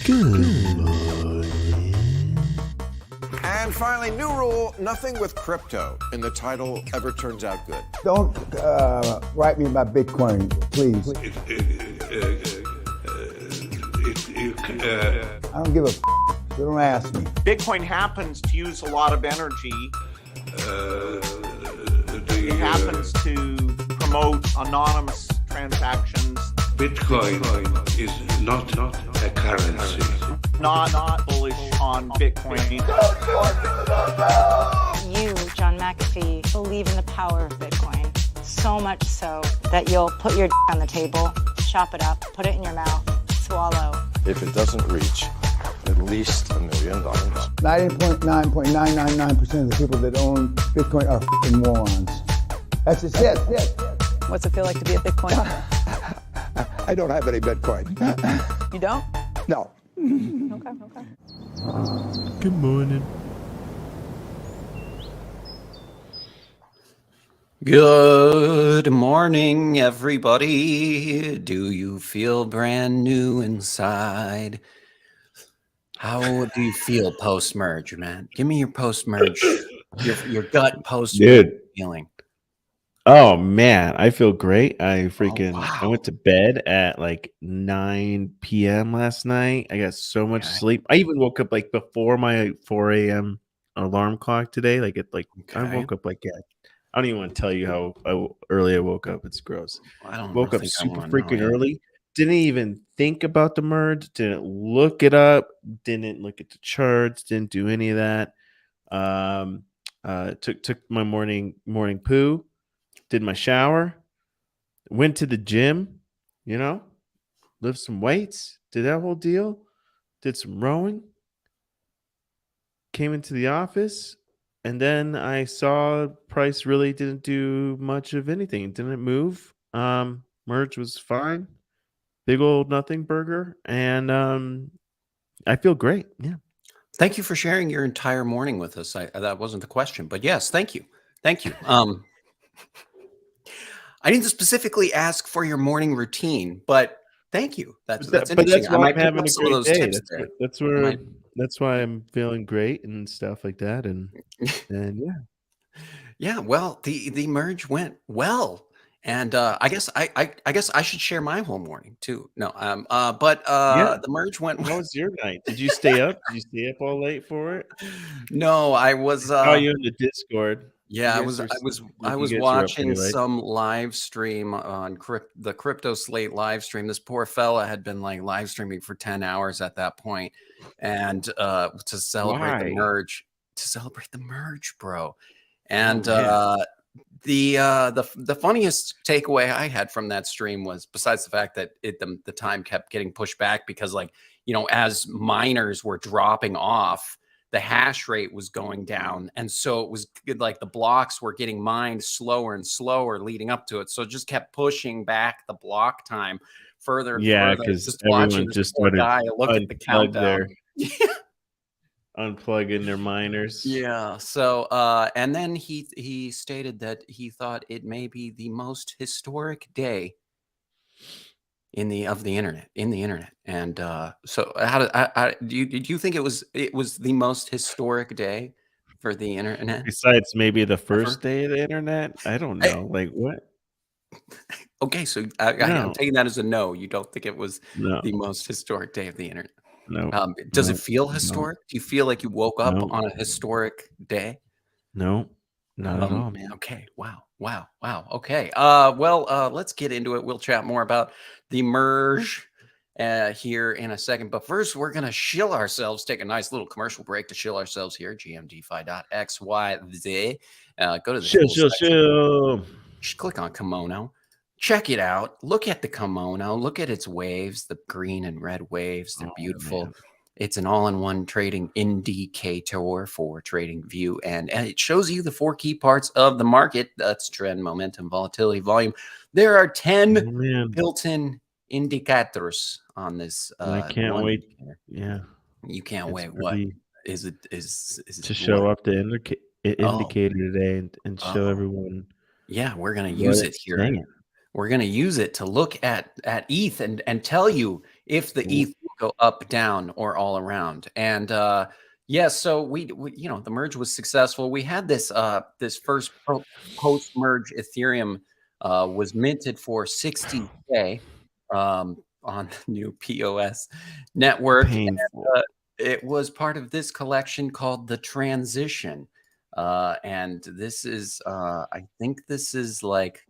Good morning. And finally, new rule, nothing with crypto in the title ever turns out good. Don't write me about Bitcoin, please. I don't give a f. Don't ask me. Bitcoin happens to use a lot of energy. It happens to promote anonymous transactions. Bitcoin is not a currency. Not bullish on Bitcoin. You, John McAfee, believe in the power of Bitcoin. So much so that you'll put your on the table, chop it up, put it in your mouth, swallow. If it doesn't reach at least $1 million. 99.999% of the people that own Bitcoin are f***ing morons. That's just it. What's it feel like to be a Bitcoin? I don't have any Bitcoin. You don't? No. Okay. Good morning. Good morning, everybody. Do you feel brand new inside? How do you feel post-merge, man? Give me your post-merge, your gut post-merge feeling. Oh man, I feel great. I wow. went to bed at like 9 p.m. last night. I got so much sleep. I even woke up like before my 4 a.m. alarm clock today. I woke up like I don't even want to tell you how early I woke up. It's gross. Woke up super freaking early. Didn't even think about the merge. Didn't look it up. Didn't look at the charts. Didn't do any of that. Took my morning poo. Did my shower. Went to the gym. Lift some weights. Did that whole deal. Did some rowing. Came into the office. And then I saw price really didn't do much of anything. It didn't move. Merge was fine. Big old nothing burger. And I feel great. Yeah. Thank you for sharing your entire morning with us. That wasn't the question, but yes, thank you. Thank you. I didn't specifically ask for your morning routine, but thank you. That's interesting. That's why I might I'm having pick up a some of great those day. tips there. That's why I'm feeling great and stuff like that. And yeah. Yeah. Well, the merge went well. And I guess I should share my whole morning too. No, the merge went. How was your night? Did you stay up? Did you stay up all late for it? No, I was. Oh, you in the Discord? Yeah, I was watching some live stream on the Crypto Slate live stream. This poor fella had been like live streaming for 10 hours at that point, and to celebrate the merge, bro. And the funniest takeaway I had from that stream was, besides the fact that the time kept getting pushed back because, as miners were dropping off, the hash rate was going down. And so it was like the blocks were getting mined slower and slower leading up to it. So it just kept pushing back the block time further and further. Because everyone just started look at the countdown. Unplugging their miners. Yeah. So and then he stated that he thought it may be the most historic day in the internet. And so did you think it was the most historic day for the internet? Besides maybe the first day of the internet? I don't know. Like what? Okay, so I'm taking that as a no. You don't think it was the most historic day of the internet? No. Does it feel historic? Do you feel like you woke up on a historic day? No, not at all, man. Okay. Wow. Okay. Let's get into it. We'll chat more about the merge here in a second. But first, we're going to shill ourselves, take a nice little commercial break to shill ourselves here. GMDFi.xyz. Go to the shill. Click on kimono. Check it out. Look at the kimono. Look at its waves, the green and red waves. They're beautiful. Man. It's an all-in-one trading indicator for trading view, and it shows you the 4 key parts of the market. That's trend, momentum, volatility, volume. There are 10 built-in indicators on this. I can't wait. Indicator. Yeah, you can't wait. What is it? Is it to show up the indicator today and show everyone? Yeah, we're gonna use it here. We're going to use it to look at ETH and tell you if the ETH go up, down, or all around. And yeah, so we you know, the merge was successful. We had this this first post merge Ethereum was minted for 60K on the new POS network. Painful. And, it was part of this collection called the Transition. And this is I think this is like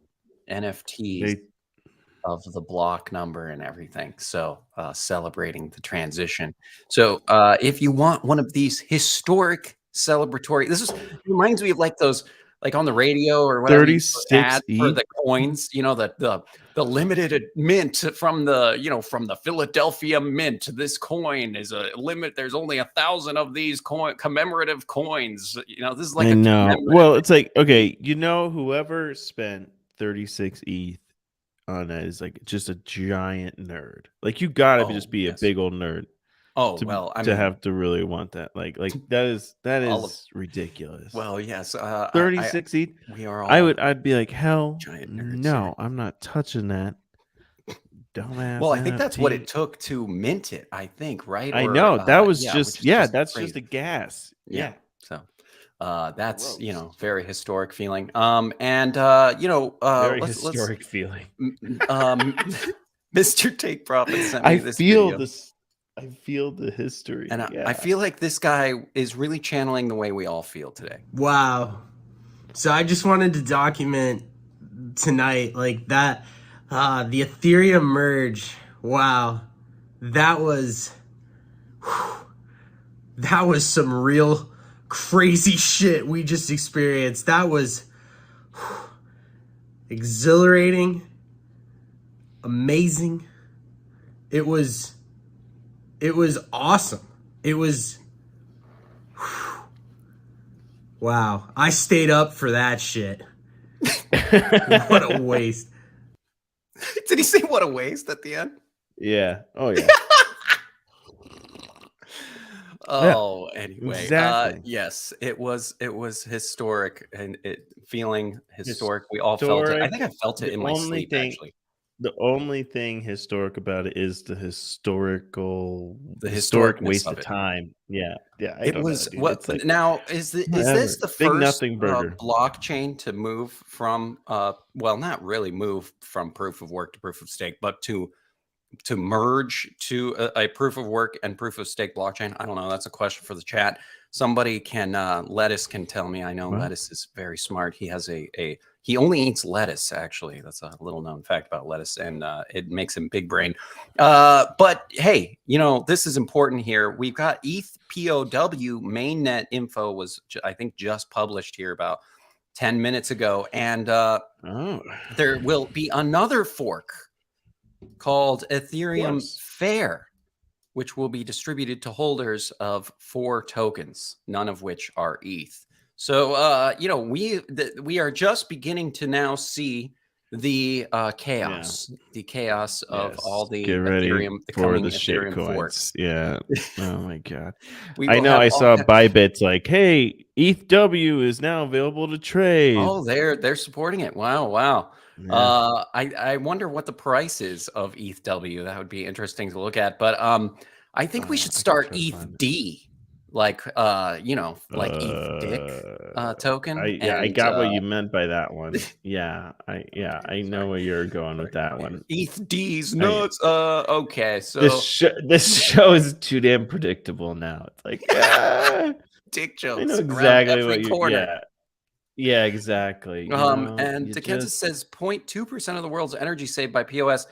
NFTs of the block number and everything. So celebrating the transition. So if you want one of these historic celebratory, it reminds me of like those, like on the radio or whatever, 36 ad for ETH? the coins, you know, the limited mint from the, you know, from the Philadelphia Mint. This coin is a limit. There's only 1,000 of these commemorative coins. You know, this is like I know. Well, it's like, okay, you know, whoever spent 36 ETH on it is like just a giant nerd. Like you gotta just be a big old nerd. Oh, to, well, I to mean, have to really want that. Like that is ridiculous. Well, yes. 36 ETH. We are all I'd be like, hell no, I'm not touching that. Dumbass. Well, I think that's what NFT. it took to mint it, I think, right? I Or, know. That was yeah, just, which is that's crazy. just a gas. Yeah. So that's, you know, very historic feeling. And you know, very historic feeling. Mr. Take Profit sent me I this feel video. this. I feel the history. And I feel like this guy is really channeling the way we all feel today. Wow. So I just wanted to document tonight, like that, the Ethereum merge. Wow. That was some real crazy shit we just experienced. That was exhilarating, amazing. It was awesome. It was, wow. I stayed up for that shit. What a waste. Did he say what a waste at the end? Yeah. Oh yeah. Oh, anyway, exactly. yes, it was historic, and feeling historic. We all felt it. I think I felt it in my sleep, actually. The only thing historic about it is the historic waste of time. Yeah, yeah. It was what now? Is this the big first nothing burger blockchain to move from well, not really move from proof of work to proof of stake, but to merge to a proof of work and proof of stake blockchain? I don't know. That's a question for the chat. Somebody can Lettuce can tell me. I know Lettuce is very smart. He has he only eats lettuce, actually. That's a little known fact about lettuce, and it makes him big brain. But hey, you know, this is important here. We've got ETH POW mainnet info was, I think, just published here about 10 minutes ago. And there will be another fork called Ethereum Fair, which will be distributed to holders of 4 tokens, none of which are ETH. So, you know, we are just beginning to now see the chaos, of all the Ethereum, the coming Ethereum forks. Yeah. Oh my God. I know. I saw Bybit's like, hey, ETHW is now available to trade. Oh, they're supporting it. Wow, wow. Yeah. I wonder what the price is of ETHW. That would be interesting to look at. But I think we should start ETHD. Like you know, like ETH Dick token. I got what you meant by that one. Yeah, I know where you're going with that one. ETH D's nuts. Okay, so this show is too damn predictable now. It's like dick jokes. I know exactly what corner. Yeah, exactly. And DeKentis says 0.2% of the world's energy saved by POS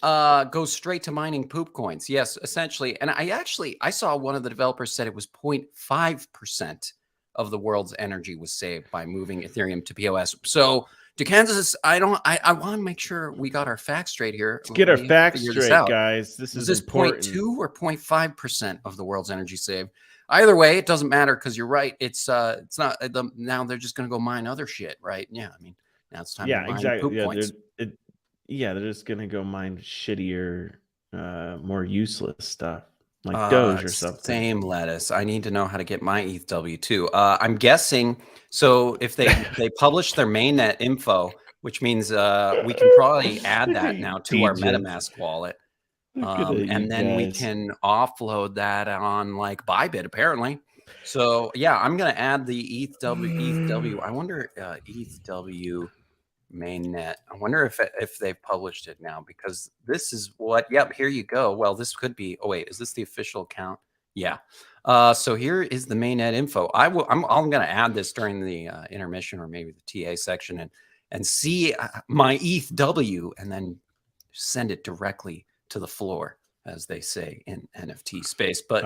goes straight to mining poop coins. Yes, essentially. And I saw one of the developers said it was 0.5% of the world's energy was saved by moving Ethereum to POS. So DeKentis, I want to make sure we got our facts straight here. Let's get our facts straight, guys. This is important. 0.2 or 0.5% of the world's energy saved? Either way, it doesn't matter, because you're right. It's not now they're just going to go mine other shit, right? Yeah, I mean, now it's time to mine exactly. poop coins. They're just gonna go mine shittier, more useless stuff like Doge or something. Same Lettuce. I need to know how to get my ETHW too. I'm guessing. So if they publish their mainnet info, which means we can probably add that now to our MetaMask wallet. Look at you And then we guys. can offload that on like Bybit apparently. So yeah, I'm gonna add the ETH W. I wonder ETH mainnet. I wonder if they've published it now, because this is what. Yep, here you go. Well, this could be. Oh wait, is this the official account? Yeah. So here is the mainnet info. I'm gonna add this during the intermission, or maybe the TA section, and see my ETH-W, and then send it directly to the floor, as they say in NFT space. But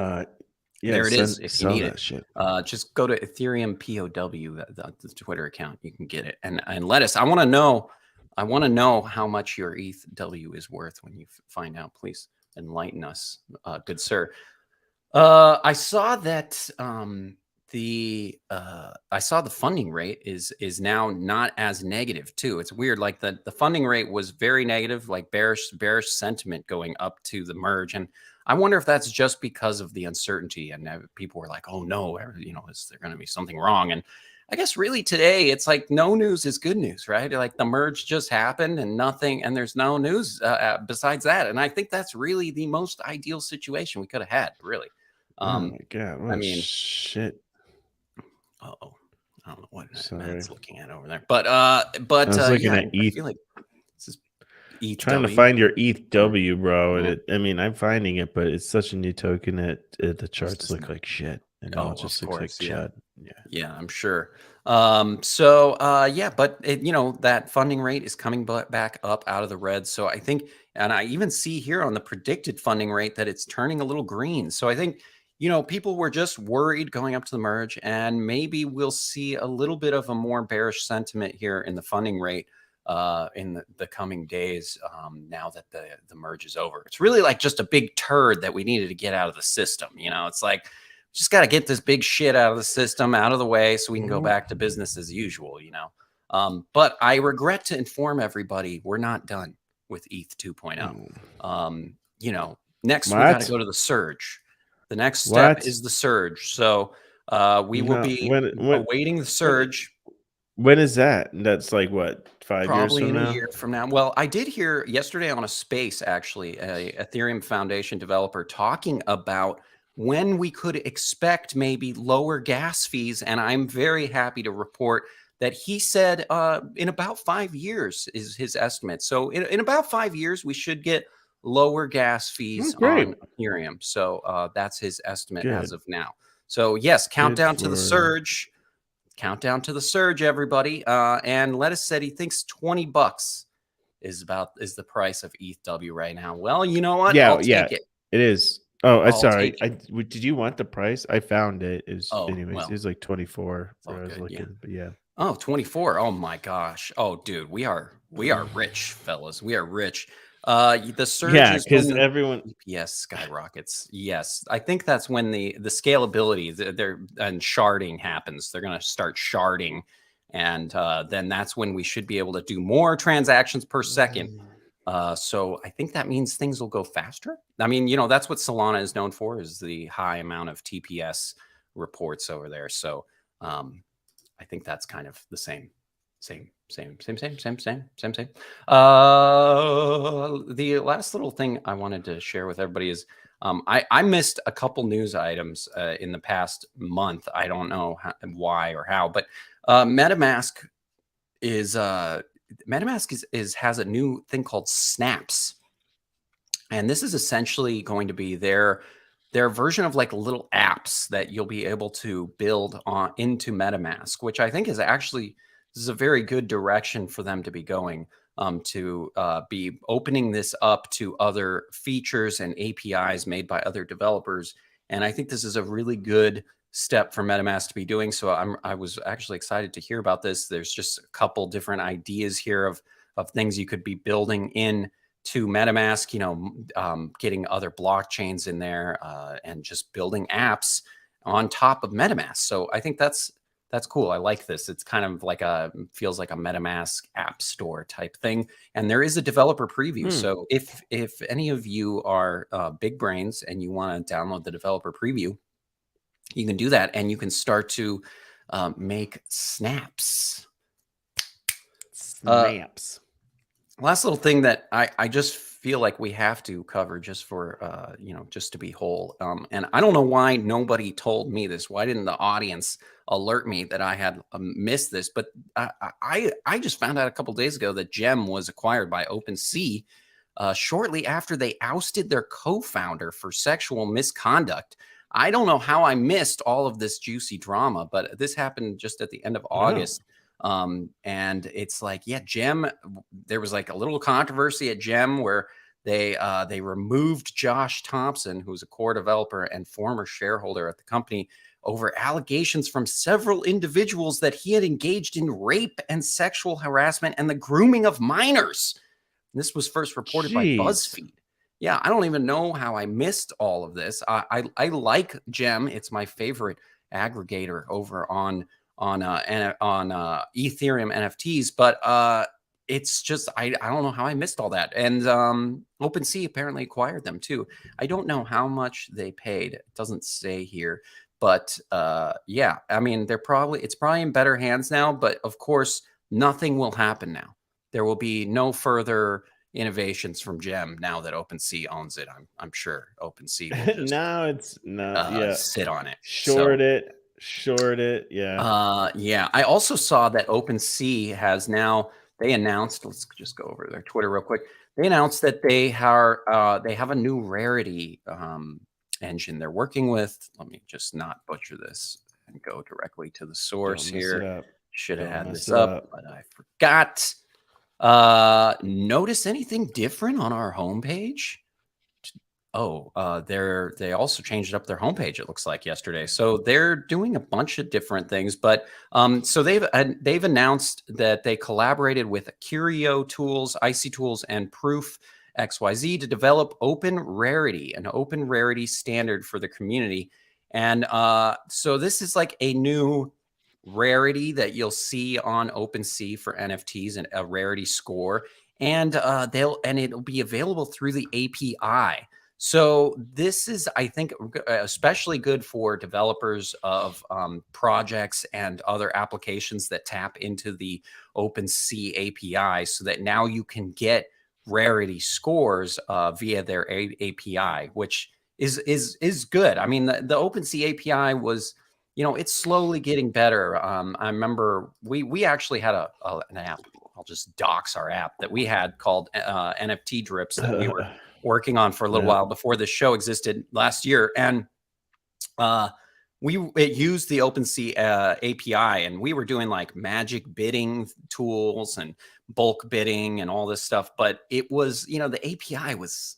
yeah, there it is. If you sell need that it, shit. just go to Ethereum POW, the Twitter account. You can get it, and let us. I want to know. I want to know how much your ETH-W is worth when you find out. Please enlighten us, good sir. I saw that I saw the funding rate is now not as negative too. It's weird. Like the funding rate was very negative, like bearish sentiment going up to the merge. And I wonder if that's just because of the uncertainty, and people were like, oh no, you know, is there going to be something wrong? And I guess really today it's like no news is good news, right? Like the merge just happened and nothing, and there's no news besides that. And I think that's really the most ideal situation we could have had, really. Oh my god! What I mean, shit. Uh-oh. I don't know what Sorry. Matt's looking at over there. But I was looking yeah, at ETH. I feel like this is ETH. Trying to find your ETH-W, bro. And I mean, I'm finding it, but it's such a new token that the charts look like shit. And now it just looks like chud. Yeah, I'm sure. So yeah, but you know, that funding rate is coming back up out of the red. So I think, and I even see here on the predicted funding rate that it's turning a little green. So I think, you know, people were just worried going up to the merge, and maybe we'll see a little bit of a more bearish sentiment here in the funding rate in the coming days, now that the merge is over. It's really like just a big turd that we needed to get out of the system. You know, it's like, just got to get this big shit out of the system, out of the way, so we can go back to business as usual, you know. But I regret to inform everybody, we're not done with ETH 2.0. You know, next we got to go to the surge. The next step is the surge. So we will be awaiting the surge. When is that? That's like what, 5 years from now? Probably in a year from now. Well, I did hear yesterday on a space, actually, a Ethereum Foundation developer talking about when we could expect maybe lower gas fees. And I'm very happy to report that he said in about 5 years is his estimate. So in about 5 years, we should get lower gas fees on Ethereum. So that's his estimate as of now. So yes, countdown to the surge. Countdown to the surge, everybody. And Lettuce said he thinks $20 is the price of ETH-W right now. Well, you know what? I'll take it. It is. Oh, I'm sorry. Did you want the price? I found it. It was, anyways, it was like 24 where I was looking. But yeah. Oh, 24. Oh my gosh. Oh, dude, we are rich, fellas. We are rich. The surge is because everyone EPS skyrockets. Yes, I think that's when the scalability and sharding happens. They're going to start sharding, and then that's when we should be able to do more transactions per second. So I think that means things will go faster. I mean, you know, that's what Solana is known for, is the high amount of TPS reports over there. So I think that's kind of the same. The last little thing I wanted to share with everybody is I missed a couple news items in the past month. I don't know why or how, but MetaMask has a new thing called Snaps, and this is essentially going to be their version of like little apps that you'll be able to build into MetaMask, which I think is actually, this is a very good direction for them to be going, to be opening this up to other features and APIs made by other developers. And I think this is a really good step for MetaMask to be doing. So I was actually excited to hear about this. There's just a couple different ideas here of things you could be building in to MetaMask, you know, getting other blockchains in there and just building apps on top of MetaMask. So I think that's cool. I like this. It's kind of like feels like a MetaMask app store type thing. And there is a developer preview. So if any of you are big brains and you want to download the developer preview, you can do that, and you can start to make snaps. Snaps. Last little thing that I just feel like we have to cover just for just to be whole. And I don't know why nobody told me this. Why didn't the audience alert me that I had missed this? But I just found out a couple days ago that Gem was acquired by OpenSea shortly after they ousted their co-founder for sexual misconduct. I don't know how I missed all of this juicy drama, but this happened just at the end of August. And it's like, yeah, Gem, there was like a little controversy at Gem where they removed Josh Thompson, who's a core developer and former shareholder at the company, over allegations from several individuals that he had engaged in rape and sexual harassment and the grooming of minors. This was first reported by BuzzFeed. Yeah, I don't even know how I missed all of this. I like Gem. It's my favorite aggregator over on Ethereum NFTs, but it's just I don't know how I missed all that. And OpenSea apparently acquired them too. I don't know how much they paid. It doesn't say here, but yeah, I mean it's probably in better hands now. But of course, nothing will happen now. There will be no further innovations from Gem now that OpenSea owns it. I'm sure OpenSea will just now it's not sit on it, short it, yeah. Yeah. I also saw that OpenSea has now, they announced, let's just go over their Twitter real quick. They announced that they have a new rarity engine they're working with. Let me just not butcher this and go directly to the source here. Should have had this up, but I forgot. Notice anything different on our homepage? Oh, they also changed up their homepage, it looks like, yesterday. So they're doing a bunch of different things, but so they've announced that they collaborated with Curio Tools, Icy Tools, and Proof XYZ to develop open rarity, an open rarity standard for the community. And so this is like a new rarity that you'll see on OpenSea for NFTs, and a rarity score, and it'll be available through the API. So this is, I think, especially good for developers of projects and other applications that tap into the OpenSea API, so that now you can get rarity scores via their API, which is good. I mean, the OpenSea API was, it's slowly getting better. I remember we actually had an app. I'll just dox our app that we had called NFT Drips that we were working on for a little while before this show existed last year. And it used the OpenSea API, and we were doing like magic bidding tools and bulk bidding and all this stuff. But it was, the API was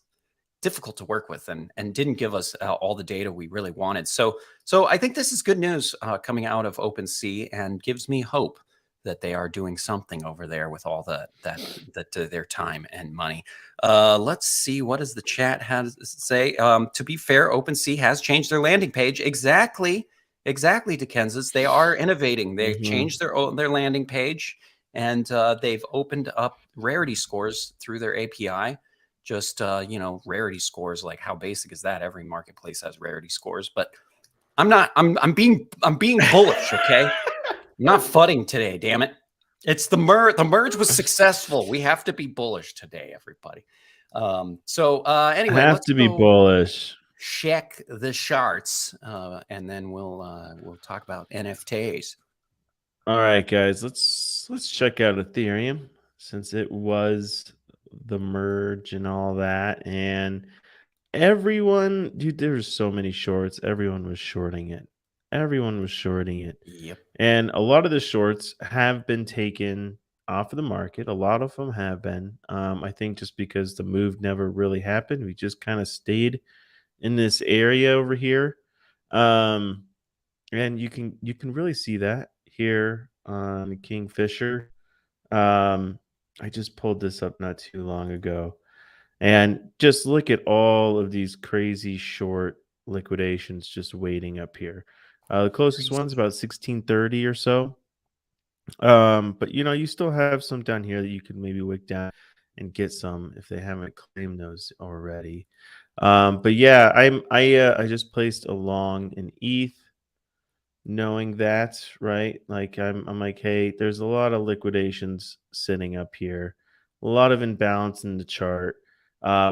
difficult to work with and didn't give us all the data we really wanted. So I think this is good news coming out of OpenSea, and gives me hope that they are doing something over there with all that their time and money. Let's see, what does the chat have to say? To be fair, OpenSea has changed their landing page. Exactly, Dickensis. They are innovating. They've changed their landing page, and they've opened up rarity scores through their API. Just rarity scores, like how basic is that? Every marketplace has rarity scores, but I'm being bullish, okay? I'm not fudding today, damn it. It's the merge. The merge was successful. We have to be bullish today, everybody. Anyway, have to be bullish. Check the charts, and then we'll talk about NFTs. All right, guys, let's check out Ethereum, since it was the merge and all that, and everyone, dude, there's so many shorts. Everyone was shorting it. Yep. And a lot of the shorts have been taken off of the market. A lot of them have been. I think just because the move never really happened, we just kind of stayed in this area over here. And you can really see that here on Kingfisher. I just pulled this up not too long ago, and just look at all of these crazy short liquidations just waiting up here. The closest one's about 1630 or so. But you still have some down here that you could maybe wick down and get some if they haven't claimed those already. But yeah, I just placed a long in ETH, knowing that, right? Like I'm like, hey, there's a lot of liquidations sitting up here, a lot of imbalance in the chart.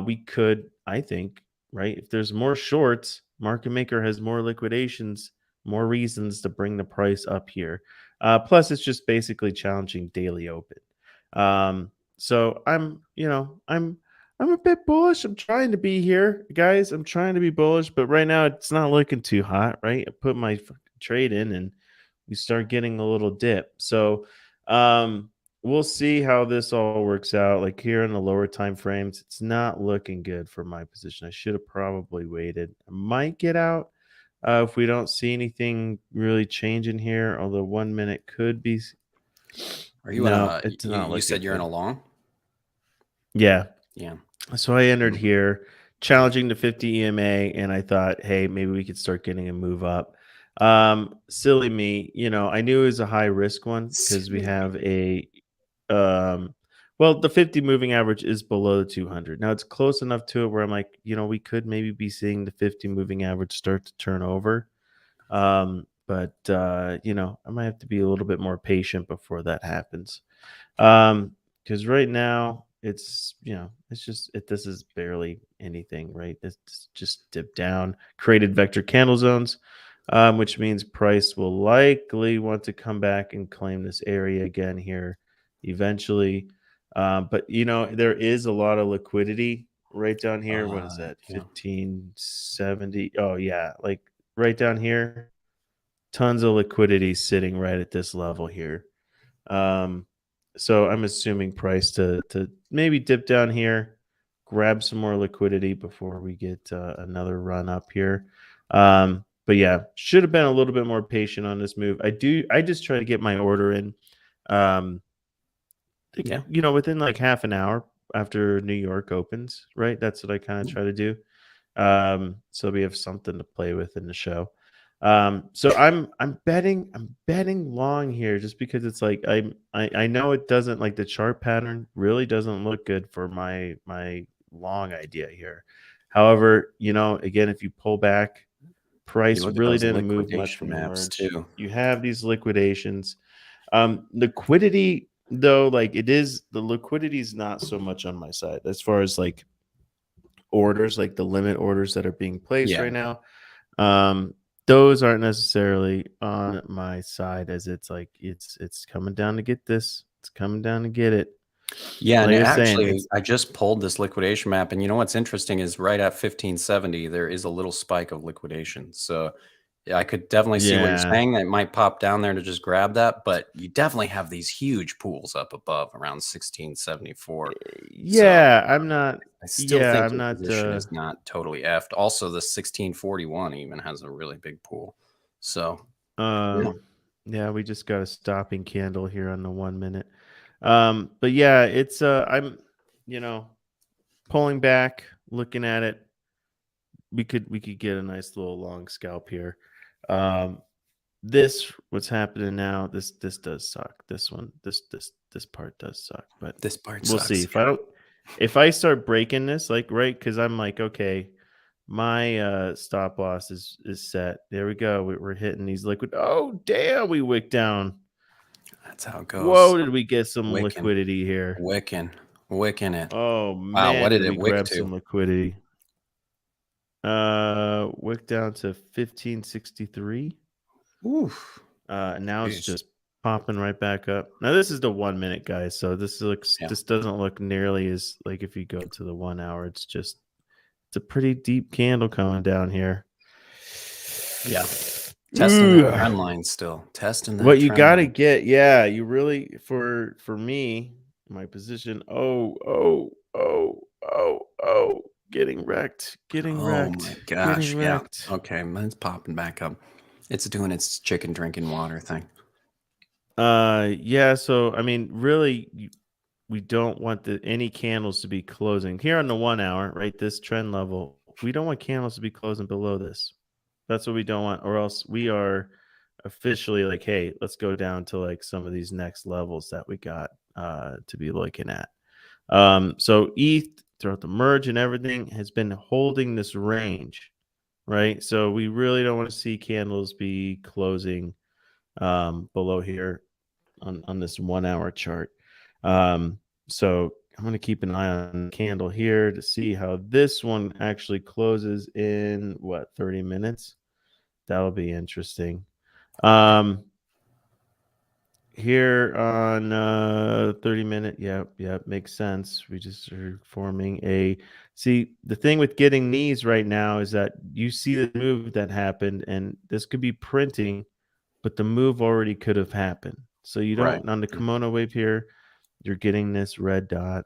We could, I think, right? If there's more shorts, market maker has more liquidations, more reasons to bring the price up here. Plus, it's just basically challenging daily open. So I'm a bit bullish. I'm trying to be here, guys. I'm trying to be bullish, but right now it's not looking too hot, right? I put my trade in and we start getting a little dip. So we'll see how this all works out. Like here in the lower time frames, it's not looking good for my position. I should have probably waited. I might get out if we don't see anything really changing here, although 1 minute could be. Are you No, it's not you said looking you're in good. a long? Yeah. Yeah. So I entered here challenging the 50 EMA, and I thought, hey, maybe we could start getting a move up. Silly me, I knew it was a high risk one because we Silly have well, the 50 moving average is below the 200. Now it's close enough to it where I'm like, we could maybe be seeing the 50 moving average start to turn over. But I might have to be a little bit more patient before that happens. Because right now this is barely anything, right? It's just dipped down, created vector candle zones, which means price will likely want to come back and claim this area again here eventually. But there is a lot of liquidity right down here. What is that? Yeah. 1570. Oh yeah, like right down here, tons of liquidity sitting right at this level here. So I'm assuming price to maybe dip down here, grab some more liquidity before we get another run up here. But yeah, should have been a little bit more patient on this move. I just try to get my order in. Yeah. Within like half an hour after New York opens, right? That's what I kind of try to do. So we have something to play with in the show. So I'm betting long here just because it's like I know it doesn't, like, the chart pattern really doesn't look good for my long idea here. However, again, if you pull back, price look at really those didn't move much liquidation from the maps merge. too. You have these liquidations. Liquidity, though, like, the liquidity is not so much on my side as far as like orders, like the limit orders that are being placed Yeah. right now. Those aren't necessarily on my side, as it's like it's coming down to get this. It's coming down to get it. Yeah, Like and I was saying, actually, I just pulled this liquidation map, and what's interesting is right at 1570, there is a little spike of liquidation. So yeah, I could definitely see what you're yeah, saying. It might pop down there to just grab that, but you definitely have these huge pools up above around 1674. yeah. So I'm not. I still Yeah, think I'm your not. position is not totally effed. Also, the 1641 even has a really big pool. So yeah. Yeah, we just got a stopping candle here on the 1 minute. But yeah, it's I'm, pulling back, looking at it. We could get a nice little long scalp here. What's happening now, this does suck. This one, this part does suck, but This part we'll sucks. see. If I start breaking this, like, right, because I'm like, okay, my stop loss is set. There we go. We're hitting these liquid. Oh damn, we wicked down. That's how it goes. Whoa, did we get some Wicking. liquidity here? Wicking it. Oh Wow, man, what did did it we wick grab to? some liquidity? Wick down to 1563. Oof. Now it's Jeez. just popping right back up. Now this is the 1 minute, guys, so this doesn't look nearly as, like, if you go to the 1 hour, it's a pretty deep candle coming down here. Yeah. Testing that trend line still. Testing that What you trend gotta line. get, yeah, you really, for me, my position. Oh, getting wrecked. Oh my gosh. Getting Yeah. wrecked. Okay. It's popping back up. It's doing its chicken drinking water thing. Yeah, so I mean, really, we don't want any candles to be closing here on the 1 hour, right? This trend level, we don't want candles to be closing below this. That's what we don't want, or else we are officially like, hey, let's go down to like some of these next levels that we got to be looking at. So ETH throughout the merge and everything has been holding this range, right? So we really don't want to see candles be closing below here on this 1 hour chart. So I'm going to keep an eye on the candle here to see how this one actually closes in, what, 30 minutes? That'll be interesting. Here on 30-minute, yep, makes sense. We just are forming a... See, the thing with getting these right now is that you see the move that happened, and this could be printing, but the move already could have happened. So you don't, on the kimono wave here, you're getting this red dot,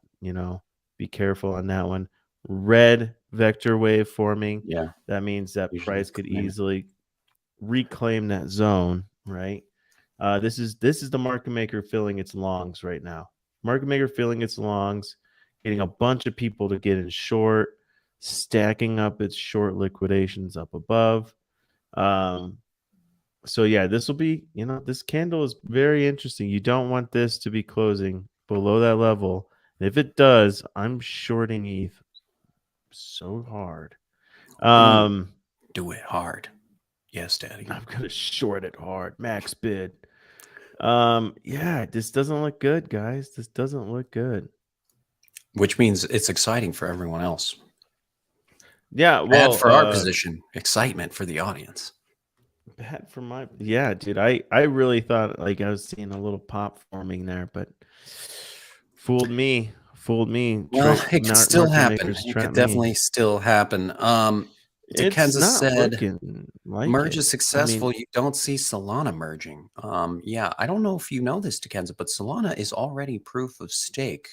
be careful on that one. Red vector wave forming. Yeah. That means that Usually price could easily reclaim that zone, right? This is the market maker filling its longs right now. Market maker filling its longs, getting a bunch of people to get in short, stacking up its short liquidations up above. So yeah, this will be, this candle is very interesting. You don't want this to be closing below that level. And if it does, I'm shorting ETH so hard. Do it hard. Yes, Daddy. I'm gonna short it hard. Max bid. Yeah, this doesn't look good, guys. This doesn't look good. Which means it's exciting for everyone else. Yeah, well, bad for our position, excitement for the audience. Bad for my... Yeah, dude. I really thought like I was seeing a little pop forming there, but fooled me. Well, it could still happen. It could definitely still happen. Kansas said, like merge is successful. You don't see Solana merging. Yeah, I don't know if you know this, Kansas, but Solana is already proof of stake,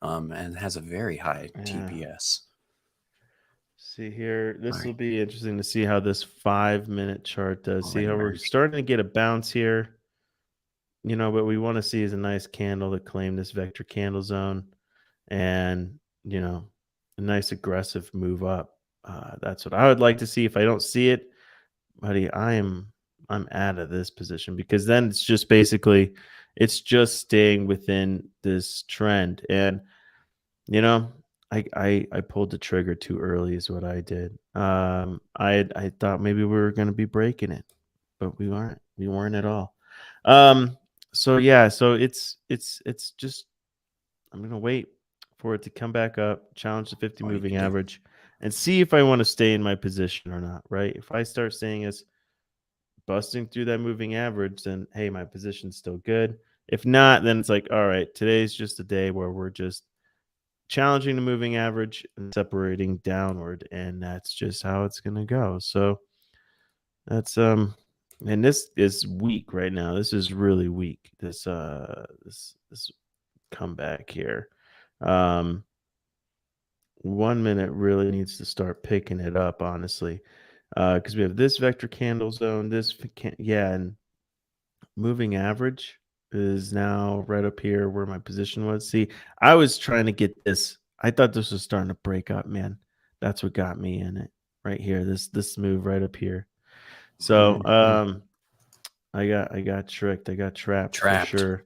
and has a very high TPS. See here, this will be interesting to see how this 5-minute chart does. See how we're starting to get a bounce here. What we want to see is a nice candle to claim this vector candle zone, and a nice aggressive move up. That's what I would like to see. If I don't see it, buddy, I'm out of this position, because then it's just basically staying within this trend. And I pulled the trigger too early is what I did. I thought maybe we were going to be breaking it, but we weren't at all. So yeah, so it's just, I'm going to wait for it to come back up, challenge the 50 moving average, and see if I want to stay in my position or not, right? If I start seeing us busting through that moving average, then hey, my position's still good. If not, then it's like, all right, today's just a day where we're just challenging the moving average and separating downward, and that's just how it's going to go. So that's and this is weak right now. This is really weak. This comeback here. 1 minute really needs to start picking it up, honestly, because we have this vector candle zone, and moving average is now right up here where my position was. See, I was trying to get this. I thought this was starting to break up, man. That's what got me in it right here. This move right up here. So I got tricked. I got trapped for sure.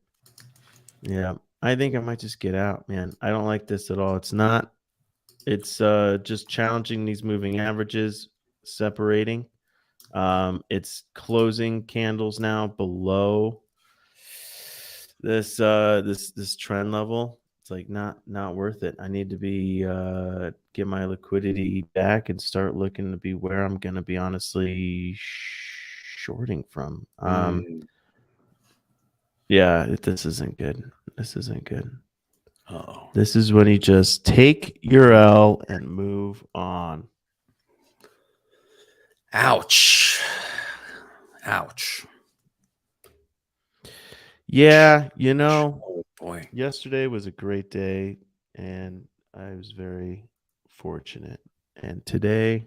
Yeah, I think I might just get out, man. I don't like this at all. It's not. It's just challenging these moving averages, separating. It's closing candles now below this trend level. It's like not worth it. I need to be get my liquidity back and start looking to be where I'm gonna be honestly shorting from. Yeah, this isn't good. This isn't good. This is when you just take your L and move on. Ouch. Yeah, oh boy, yesterday was a great day, and I was very fortunate. And today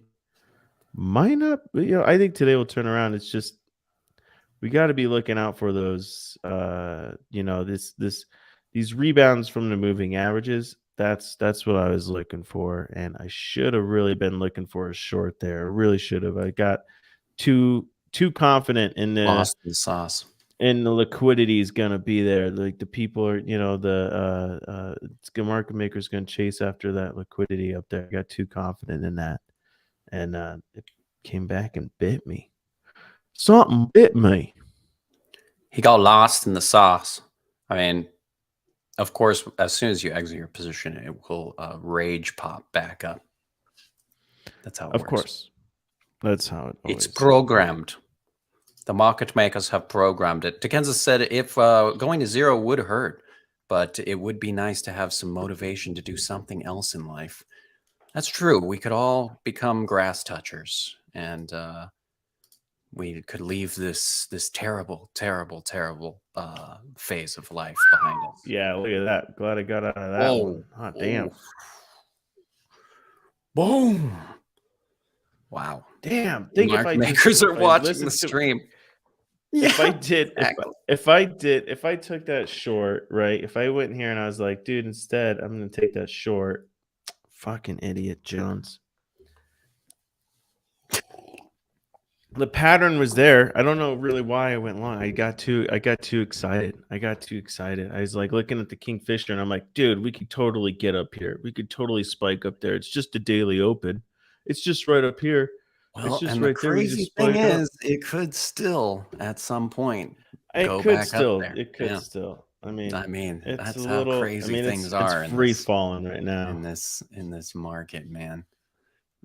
might not, I think today will turn around. It's just we got to be looking out for those, these rebounds from the moving averages. That's what I was looking for, and I should have really been looking for a short there. I really should have. I got too confident in lost the sauce. And the liquidity is going to be there. Like the people are, the market maker is going to chase after that liquidity up there. I got too confident in that. And it came back and bit me. Something bit me. He got lost in the sauce. I mean, Of course, as soon as you exit your position, it will rage pop back up. That's how it Of works. course. That's how it always It's programmed. The market makers have programmed it. Dickensis said if going to zero would hurt, but it would be nice to have some motivation to do something else in life. That's true. We could all become grass touchers, and we could leave this terrible, terrible, terrible phase of life behind us. Yeah, look at that. Glad I got out of that one. Oh, damn. Boom. Wow. Damn. Think if Market makers are watching the stream. If I did, if I took that short, right? If I went in here and I was like, dude, instead, I'm gonna take that short. Fucking idiot, Jones. The pattern was there. I don't know really why I went long. I got too excited. I was like looking at the Kingfisher and I'm like, dude, we could totally get up here. We could totally spike up there. It's just a daily open. It's just right up here. Well, it's just and right the there. crazy thing is, it could still at some point go back up there. It could still. I mean, it's that's a how little crazy things are. It's free falling right now in this market, man.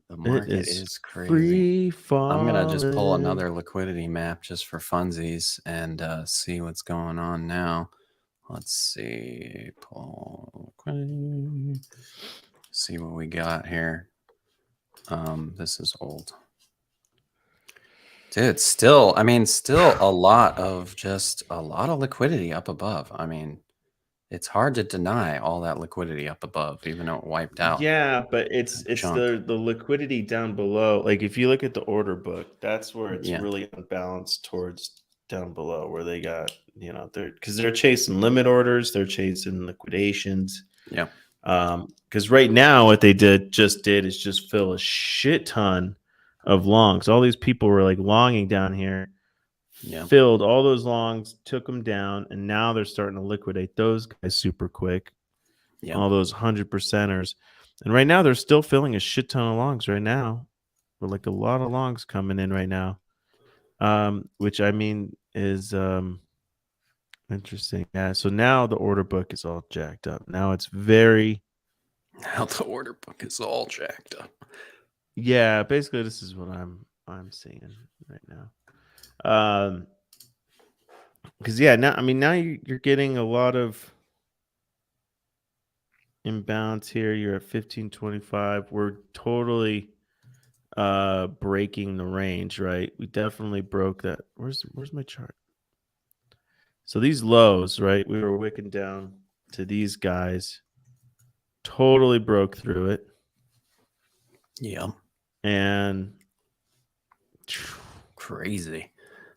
The It market is is crazy. free falling. I'm gonna just pull another liquidity map just for funsies and see what's going on now. Let's see, pull liquidity. See what we got here. This is old. Dude, still a lot of liquidity up above. I mean, it's hard to deny all that liquidity up above, even though it wiped out. Yeah, but it's the liquidity down below. Like if you look at the order book, that's where it's really unbalanced towards down below, where they got, they're chasing limit orders, they're chasing liquidations. Yeah. Because right now what they did is just fill a shit ton of longs. All these people were like longing down here. Yeah. Filled all those longs, took them down, and now they're starting to liquidate those guys super quick. Yeah. All those 100%ers. And right now they're still filling a shit ton of longs right now. With like a lot of longs coming in right now. Which I mean is interesting. Yeah. So now the order book is all jacked up. Now it's very Now the order book is all jacked up. Yeah, basically this is what I'm seeing right now. Because now you're getting a lot of imbalance here. You're at 1525. We're totally breaking the range, right? We definitely broke that. Where's my chart? So these lows, right? We were wicking down to these guys. Totally broke through it. Yeah. And crazy.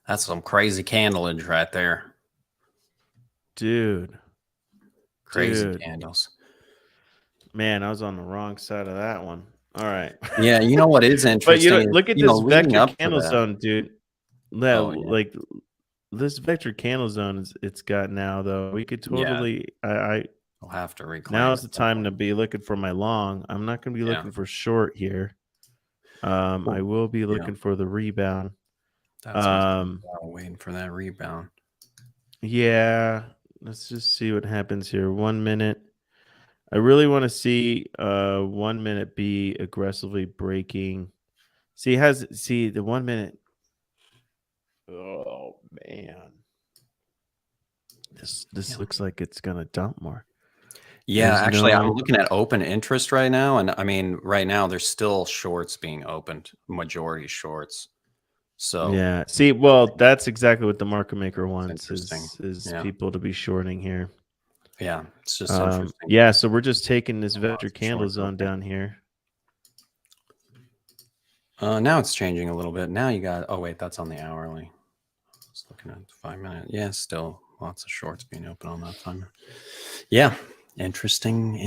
That's some crazy candleage right there. Dude. Crazy candles. Man, I was on the wrong side of that one. All right. Yeah, you know what is interesting? But look at this vector candle that. zone, dude. Like this vector candle zone it's got now though. We could totally I'll have to reclaim. Now's the time to be looking for my long. I'm not gonna be looking for short here. I will be looking for the rebound. That's waiting for that rebound. Yeah, let's just see what happens here. 1 minute. I really want to see 1 minute be aggressively breaking. See the 1 minute. Oh man, this looks like it's gonna dump more. Yeah, actually, I'm looking at open interest right now, and I mean, right now there's still shorts being opened, majority shorts. So yeah, see, well, that's exactly what the market maker wants is people to be shorting here. Yeah, it's just interesting. Yeah, so we're just taking this vector candle zone down here. Now it's changing a little bit. Now you got. Oh wait, that's on the hourly. I was looking at 5 minute. Yeah, still lots of shorts being open on that 5 minute. Yeah. Interesting.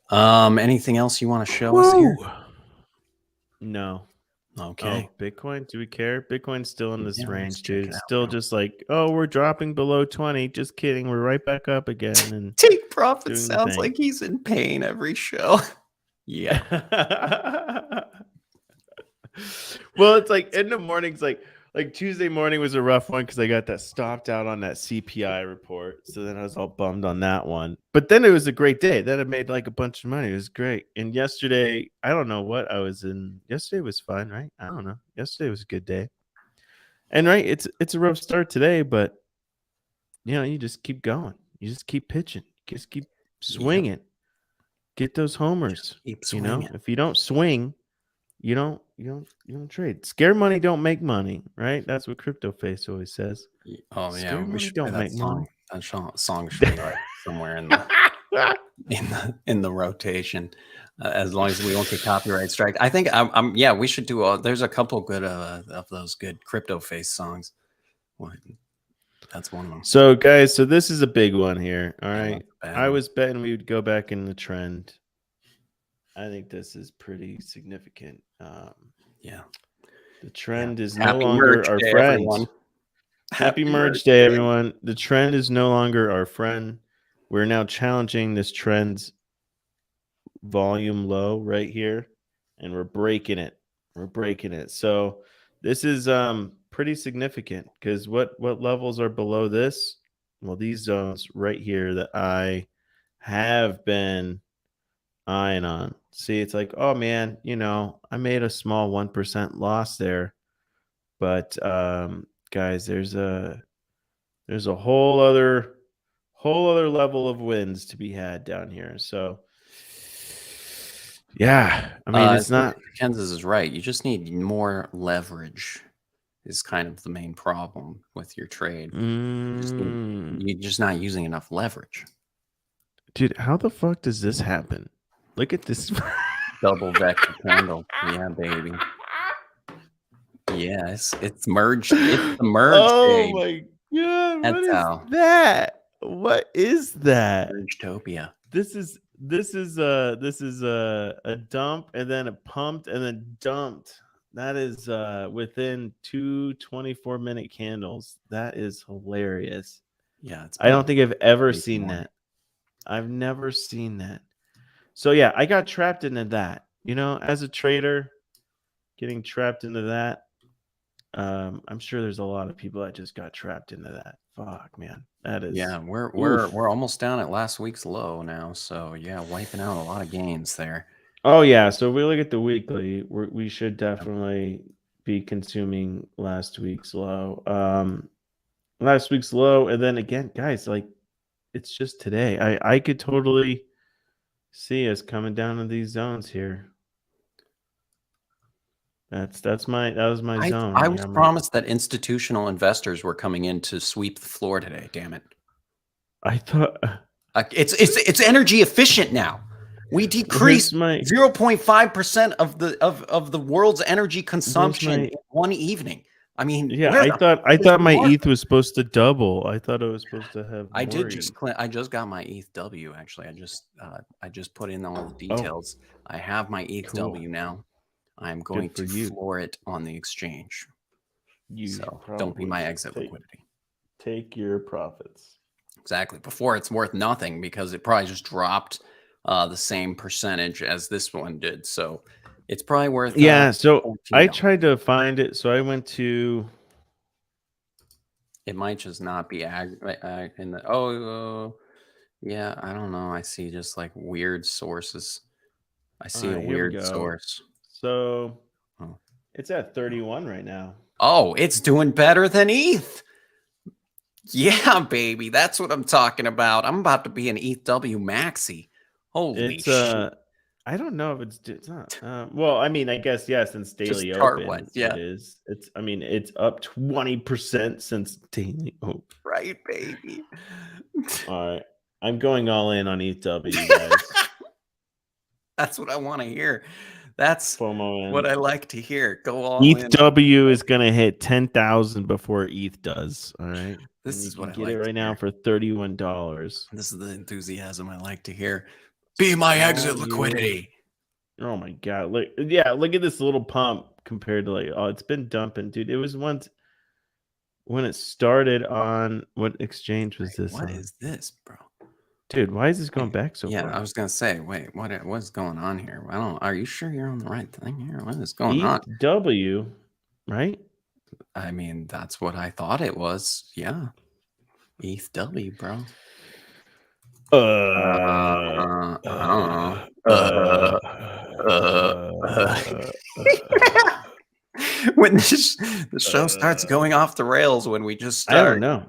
Anything else you want to show us here? No. Okay. Oh, Bitcoin, do we care? Bitcoin's still in this range, dude. It's still just like, oh, we're dropping below 20. Just kidding. We're right back up again. And Take Profit sounds like he's in pain every show. Yeah. Well, it's like in the mornings, like like Tuesday morning was a rough one because I got that stopped out on that CPI report. So then I was all bummed on that one. But then it was a great day. Then I made like a bunch of money. It was great. And yesterday, I don't know what I was in. Yesterday was fun, right? I don't know. Yesterday was a good day. And right, it's a rough start today, but you just keep going. You just keep pitching. You just keep swinging. Yep. Get those homers. Keep swinging. If you don't swing, you don't trade. Scare money don't make money, right? That's what Crypto Face always says. Oh Scare yeah, we money should don't play make that song. money. That song should be like somewhere in the rotation, as long as we won't get copyright strike. I think yeah, we should do. There's a couple good of those good Crypto Face songs. That's one of them. So guys, this is a big one here. All right, I was betting we would go back in the trend. I think this is pretty significant. Yeah, the trend is no longer our friend. Everyone. Happy Merge Day, everyone. The trend is no longer our friend. We're now challenging this trend's volume low right here, and we're breaking it. So this is pretty significant because what levels are below this? Well, these zones right here that I have been eyeing on. See, it's like, oh man, I made a small 1% loss there, but guys, there's a whole other level of wins to be had down here. So yeah, I mean, it's not. Kansas is right. You just need more leverage. Is kind of the main problem with your trade. You're just not using enough leverage. Dude, how the fuck does this happen? Look at this. Double vector candle. Yeah, baby. Yes, it's merged. It's the merge. Oh my god! What is that? Mergetopia. This is a dump and then a pumped and then dumped. That is within 2 24-minute candles. That is hilarious. Yeah, I don't think I've ever seen that. I've never seen that. So yeah, I got trapped into that. As a trader, getting trapped into that. I'm sure there's a lot of people that just got trapped into that. Fuck, man. That is. Yeah, we're almost down at last week's low now. So yeah, wiping out a lot of gains there. Oh yeah, so if we look at the weekly, we should definitely be consuming last week's low. And then again, guys, like it's just today. I could totally see us coming down to these zones here. That was my zone. I was promised that institutional investors were coming in to sweep the floor today. Damn it! I thought it's energy efficient now. We decreased 0.5% of the world's energy consumption in one evening. I mean, yeah, I thought my ETH was supposed to double. I thought it was supposed to have. I just got my ETH W. Actually, I just put in all the details. I have my ETH W now. I'm going to floor it on the exchange. So don't be my exit liquidity. Take your profits. Exactly. Before it's worth nothing because it probably just dropped the same percentage as this one did. So it's probably worth. Yeah. So I tried to find it. So I went to. It might just not be in the. Yeah. I don't know. I see just like weird sources. I see a weird source. So it's at 31 right now. Oh, it's doing better than ETH. Yeah, baby. That's what I'm talking about. I'm about to be an ETH W maxi. Holy shit. I don't know if it's not. Well, I mean, I guess, yeah, since daily open, yeah. It is. It's up 20% since daily open. Right, baby. All right. I'm going all in on ETH W, guys. That's what I want to hear. That's FOMO what I like to hear. Go all ETH in. W is going to hit 10,000 before ETH does. All right. This is what I get like it right now for $31. This is the enthusiasm I like to hear. Be my exit liquidity. Oh my god! Look at this little pump compared to it's been dumping, dude. It was once when it started on what exchange was this? What is this, bro? Dude, why is this going back so far? Yeah, I was gonna say, wait, what's going on here? Are you sure you're on the right thing here? What is going on? W, right? I mean, that's what I thought it was. Yeah. ETH W, bro. I don't know. When the show starts going off the rails, when we just I don't start. know.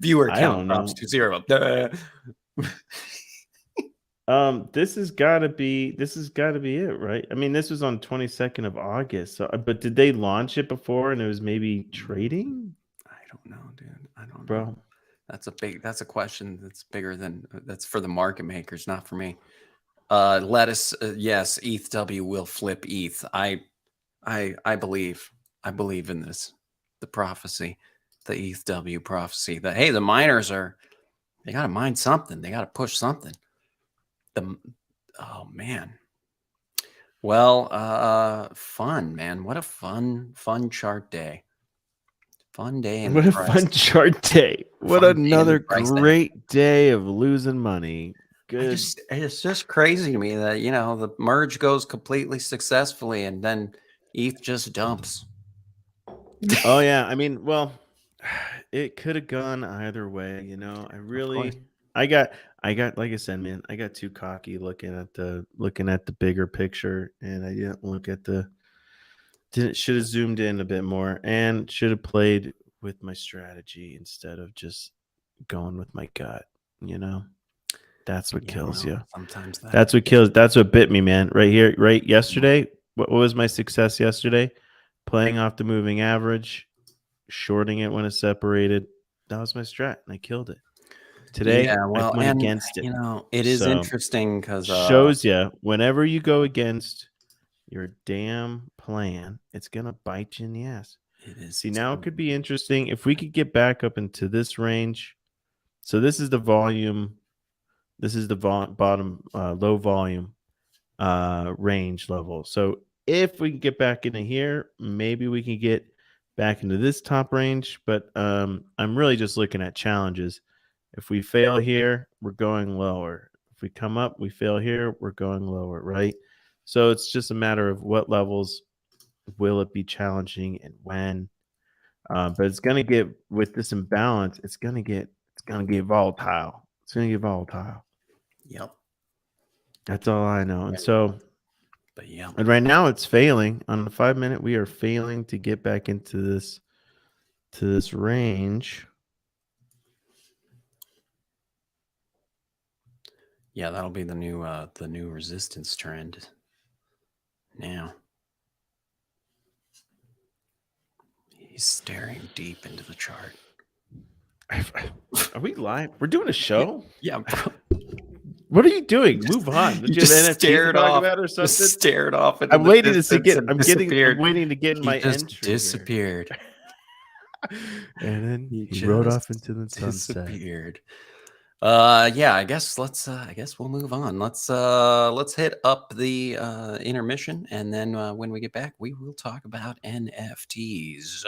Viewer I count don't drops know. to 0. This has got to be it, right? I mean, this was on 22nd of August. So, but did they launch it before and it was maybe trading? I don't know, dude. I don't know. Bro. That's a question that's bigger than that's for the market makers, not for me. Lettuce, yes, ETH W will flip ETH. I believe in this, the prophecy, the ETH W prophecy. That hey, the miners they got to mine something. They got to push something. Oh man. Well, fun, man. What a fun chart day. Fun day. What a fun chart day. What another great day of losing money. Good. It's just crazy to me that, the merge goes completely successfully and then ETH just dumps. Oh yeah. I mean, well, it could have gone either way, I got like I said, man, I got too cocky looking at the bigger picture, and I didn't look at should have zoomed in a bit more and should have played with my strategy instead of just going with my gut, That's what kills you. Sometimes that's what kills. That's what bit me, man. Right here, right yesterday. What was my success yesterday? Playing off the moving average, shorting it when it separated. That was my strat, and I killed it. Today, I went against it. It is interesting because shows you whenever you go against your damn plan, it's gonna bite you in the ass. It is. See, now it could be interesting if we could get back up into this range. So this is the volume. This is the bottom low volume range level. So if we can get back into here, maybe we can get back into this top range. But I'm really just looking at challenges. If we fail here, we're going lower. If we come up, we fail here, we're going lower, right? So it's just a matter of what levels will it be challenging and when. But it's gonna get, with this imbalance, it's gonna get volatile. It's gonna get volatile. Yep. That's all I know. And so, but yeah. And right now it's failing on the 5 minute. We are failing to get back into this range. Yeah, that'll be the new resistance trend. Now he's staring deep into the chart. Are we live? We're doing a show? Yeah. What are you doing? Move on. You just stared off. About or something? Just stared off. I'm waiting to see. I'm waiting to get in my just entry. Disappeared. And then he rode off into the sunset. Disappeared. Yeah, I guess we'll move on. Let's hit up the intermission, and then when we get back, we will talk about NFTs.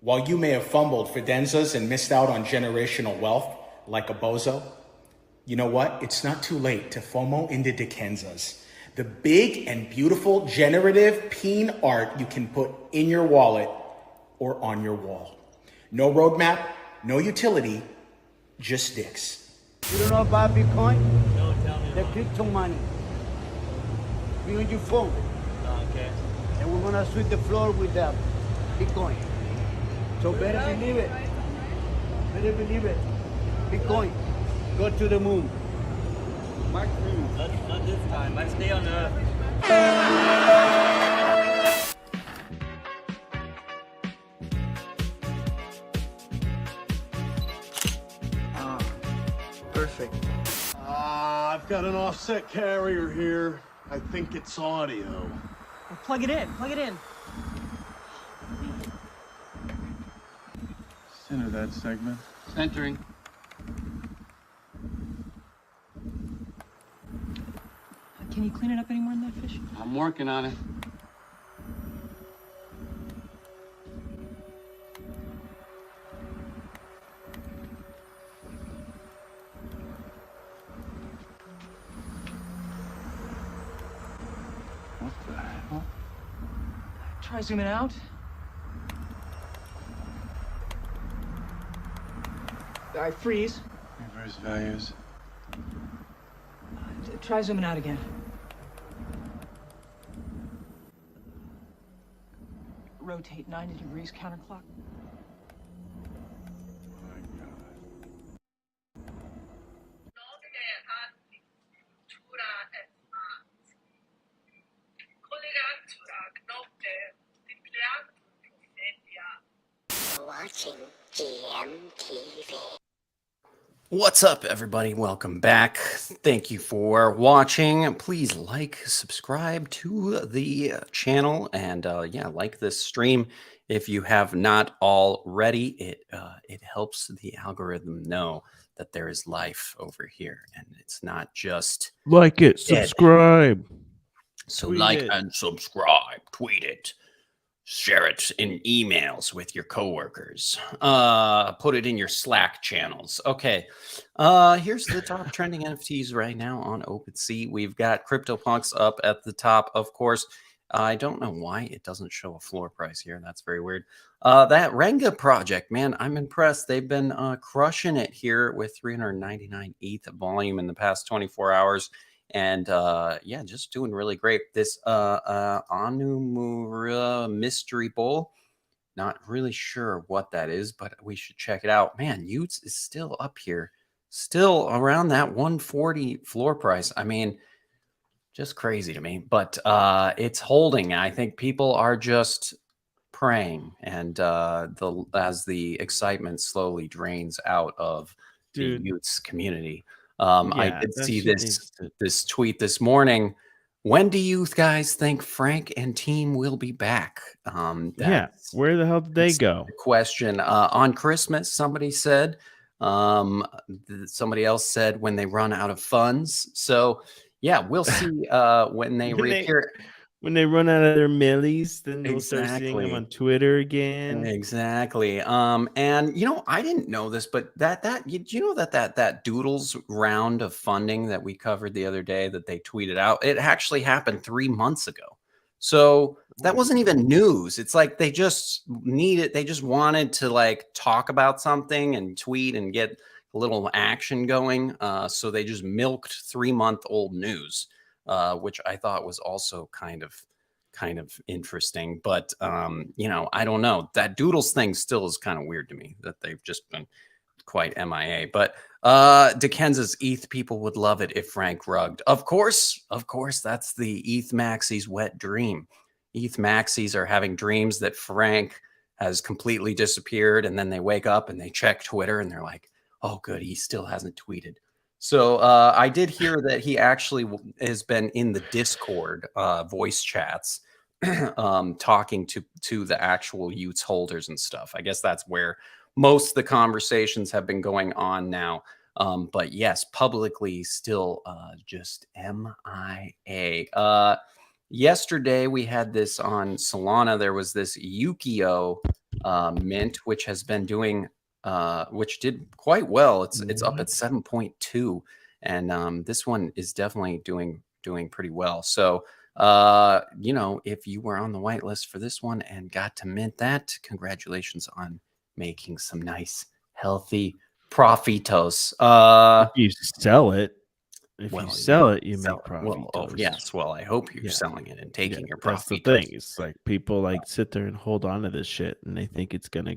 While you may have fumbled for Denzas and missed out on generational wealth like a bozo, you know what? It's not too late to FOMO into Dikenzas. The big and beautiful generative peen art you can put in your wallet or on your wall. No roadmap, no utility, just dicks. You don't know about Bitcoin? No, tell me. The crypto money. Be on your phone. Okay. And we're gonna sweep the floor with the Bitcoin. So better believe it. Better believe it. Bitcoin, go to the moon. Not this time. I stay on Earth. Perfect. I've got an offset carrier here. I think it's audio. Well, plug it in. Plug it in. Center that segment. Centering. Can you clean it up any more than that, Fish? I'm working on it. What the hell? Try zooming out. All right, freeze. Reverse values. Try zooming out again. Rotate 90 degrees counterclock. Watching GMTV. What's up, everybody? Welcome back. Thank you for watching. Please like, subscribe to the channel, and yeah, like this stream if you have not already. It helps the algorithm know that there is life over here, and it's not just like it, dead. subscribe. So tweet like it. and subscribe, tweet it. Share it in emails with your coworkers. Put it in your Slack channels. Okay. Here's the top trending NFTs right now on OpenSea. We've got CryptoPunks up at the top, of course. I don't know why it doesn't show a floor price here. That's very weird. That Renga project, man, I'm impressed. They've been crushing it here with 399 ETH volume in the past 24 hours. And yeah, just doing really great. This Anumura Mystery Bowl, not really sure what that is, but we should check it out. Man, Utes is still up here, still around that 140 floor price. I mean, just crazy to me, but it's holding. I think people are just praying, and as the excitement slowly drains out of the Utes community. I did see this tweet this morning. When do you guys think Frank and team will be back? Yeah, where the hell did they go? The question on Christmas, somebody said. Somebody else said when they run out of funds. So yeah, we'll see when they reappear. When they run out of their millies, then we'll start seeing them on Twitter again. Exactly. And you know, I didn't know this, but you know that Doodles round of funding that we covered the other day that they tweeted out, it actually happened 3 months ago. So that wasn't even news. It's like they just wanted to like talk about something and tweet and get a little action going. So they just milked 3-month-old news. Which I thought was also kind of interesting, but you know, I don't know. That Doodles thing still is kind of weird to me that they've just been quite MIA. But Dickenza's ETH people would love it if Frank rugged. Of course, that's the ETH Maxis wet dream. ETH Maxis are having dreams that Frank has completely disappeared, and then they wake up and they check Twitter and they're like, oh, good, he still hasn't tweeted. So I did hear that he actually has been in the Discord voice chats talking to the actual Utes holders and stuff. I guess that's where most of the conversations have been going on now. But yes, publicly still just MIA. Yesterday we had this on Solana. There was this Yukio mint, which has been doing which did quite well. It's up at 7.2, and this one is definitely doing pretty well. So you know, if you were on the whitelist for this one and got to mint that, congratulations on making some nice healthy profitos. If you sell it, you sell it, you make profit. Well, oh, yes. Well, I hope you're selling it and taking your That's profit. the thing. It's like people like sit there and hold on to this shit, and they think it's gonna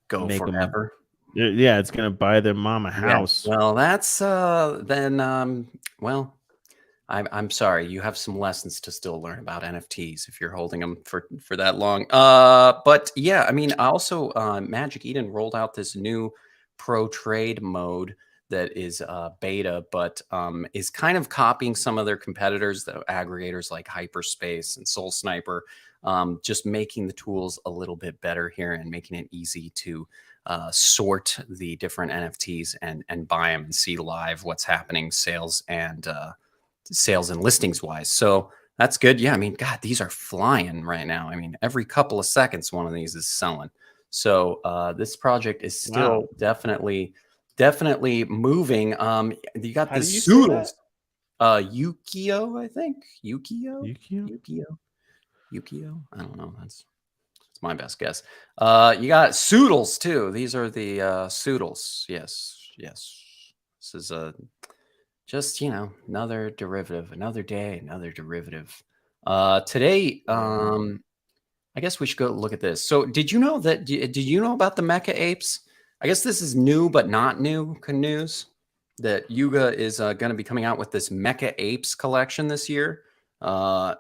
go make them. forever. Yeah, it's gonna buy their mom a house. Yeah. Well, that's then. Well, I'm sorry. You have some lessons to still learn about NFTs if you're holding them for that long. But yeah, I mean, also Magic Eden rolled out this new pro trade mode that is beta, but is kind of copying some of their competitors, the aggregators like Hyperspace and Soul Sniper, just making the tools a little bit better here and making it easy to sort the different NFTs and buy them and see live what's happening, sales and listings wise. So that's good. Yeah, I mean, God, these are flying right now. I mean, every couple of seconds, one of these is selling. So this project is still definitely moving. You got the Soodles, Yukio, I think. Yukio. I don't know. That's my best guess. You got Soodles too. These are the Soodles. Yes. This is just, another derivative, another day, another derivative. Today, I guess we should go look at this. So did you know that, did you know about the Mecha Apes? I guess this is new, but not new news that Yuga is going to be coming out with this Mecha Apes collection this year.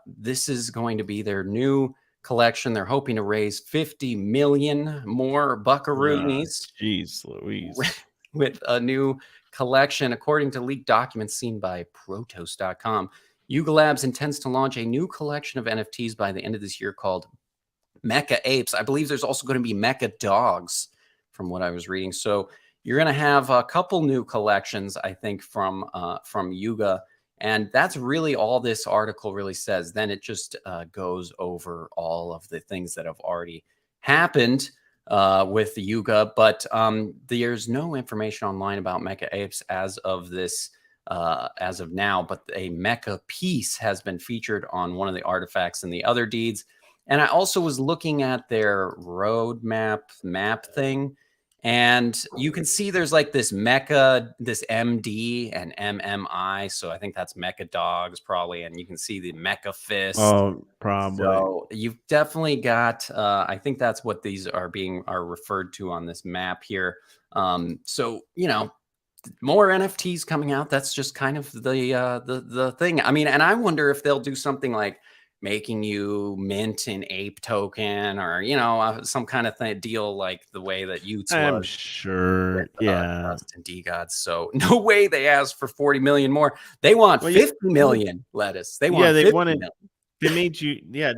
This is going to be their new collection. They're hoping to raise 50 million more buckaroonies. Jeez Louise. With a new collection, according to leaked documents seen by Protos.com. Yuga Labs intends to launch a new collection of NFTs by the end of this year called Mecha Apes. I believe there's also going to be Mecha Dogs from what I was reading. So you're going to have a couple new collections, I think, from Yuga. And that's really all this article really says. Then it just goes over all of the things that have already happened with the Yuga, but there's no information online about Mecha Apes as of now, but a Mecha piece has been featured on one of the artifacts in the other deeds. And I also was looking at their roadmap map thing, and you can see there's like this Mecha, this MD and MMI. So I think that's Mecha Dogs probably. And you can see the Mecha Fist. Oh, probably. So you've definitely got, I think that's what these are referred to on this map here. So, more NFTs coming out. That's just kind of the thing. I mean, and I wonder if they'll do something like making you mint an ape token or, some kind of deal like the way that Utes I'm was sure. with, Yeah. Dust and D-Gods. So no way they asked for 40 million more. They want 50 million, Lettuce. They want 50 million. They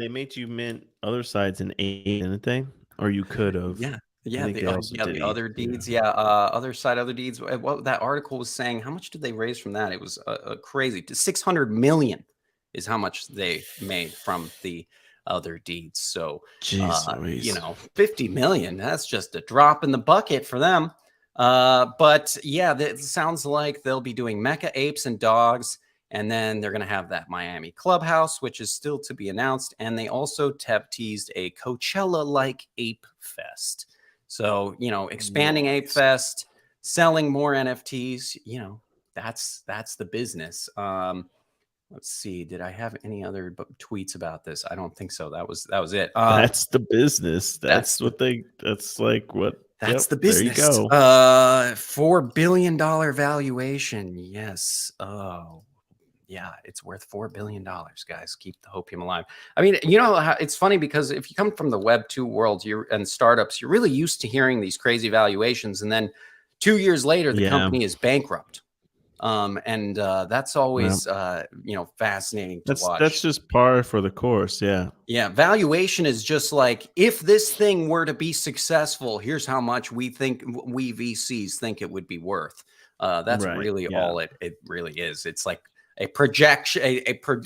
made you mint other sides in 8, didn't they? Or you could have. Yeah. The other deeds. Other side, other deeds. What that article was saying, how much did they raise from that? It was crazy. 600 million is how much they made from the other deeds. So, 50 million, that's just a drop in the bucket for them. But yeah, it sounds like they'll be doing Mecha Apes and Dogs. And then they're going to have that Miami Clubhouse, which is still to be announced. And they also teased a Coachella-like Ape Fest. So, expanding Ape Fest, selling more NFTs, that's the business. Let's see. Did I have any other tweets about this? I don't think so. That was it. That's the business. That's the business. There you go. $4 billion valuation. Yes. Oh, yeah. It's worth $4 billion, guys. Keep the hopium alive. I mean, it's funny because if you come from the Web 2 world and startups, you're really used to hearing these crazy valuations. And then 2 years later, the company is bankrupt. And that's always fascinating to watch. That's just par for the course. Yeah, valuation is just like, if this thing were to be successful, here's how much we VCs think it would be worth. That's really all it really is. It's like a projection,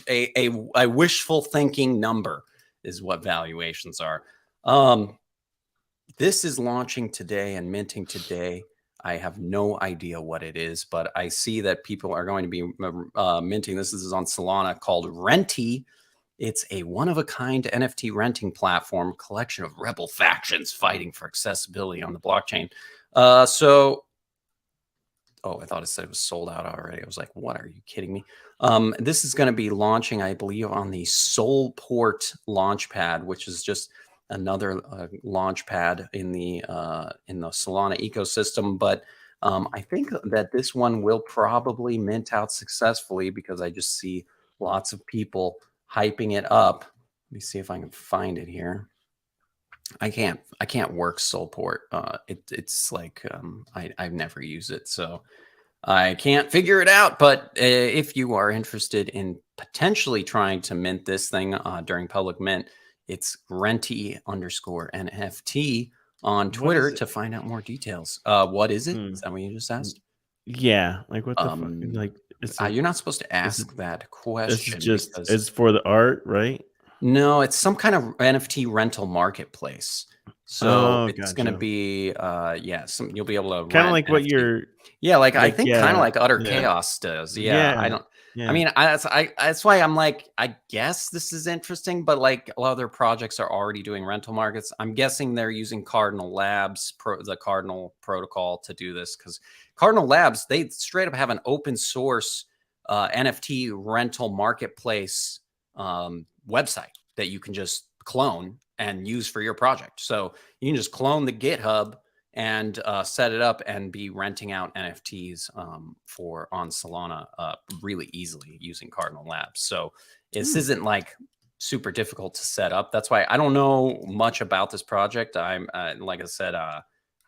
a wishful thinking number is what valuations are. This is launching today and minting today. I have no idea what it is, but I see that people are going to be minting. This is on Solana, called Renty. It's a one-of-a-kind NFT renting platform, collection of rebel factions fighting for accessibility on the blockchain. I thought it said it was sold out already. I was like, what? Are you kidding me? This is going to be launching, I believe, on the Soulport Launchpad, which is just another launch pad in the Solana ecosystem. But I think that this one will probably mint out successfully because I just see lots of people hyping it up. Let me see if I can find it here. I can't work Soulport. It's like I've never used it, so I can't figure it out. But if you are interested in potentially trying to mint this thing during public mint, it's Renty_NFT on Twitter to find out more details. What is it? Is that what you just asked? Yeah, like what the fuck? Like you're not supposed to ask that question. It's for the art, right? No, it's some kind of NFT rental marketplace. So it's going to be, you'll be able to kind of like NFT. what you're, like I think kind of like Utter Chaos does. I don't. I mean, that's why I'm like, I guess this is interesting, but like other projects are already doing rental markets. I'm guessing they're using Cardinal Labs, the Cardinal protocol to do this because Cardinal Labs, they straight up have an open source NFT rental marketplace website that you can just clone and use for your project. So you can just clone the GitHub and set it up and be renting out NFTs on Solana really easily using Cardinal Labs. So this isn't like super difficult to set up. That's why I don't know much about this project. I'm like I said, I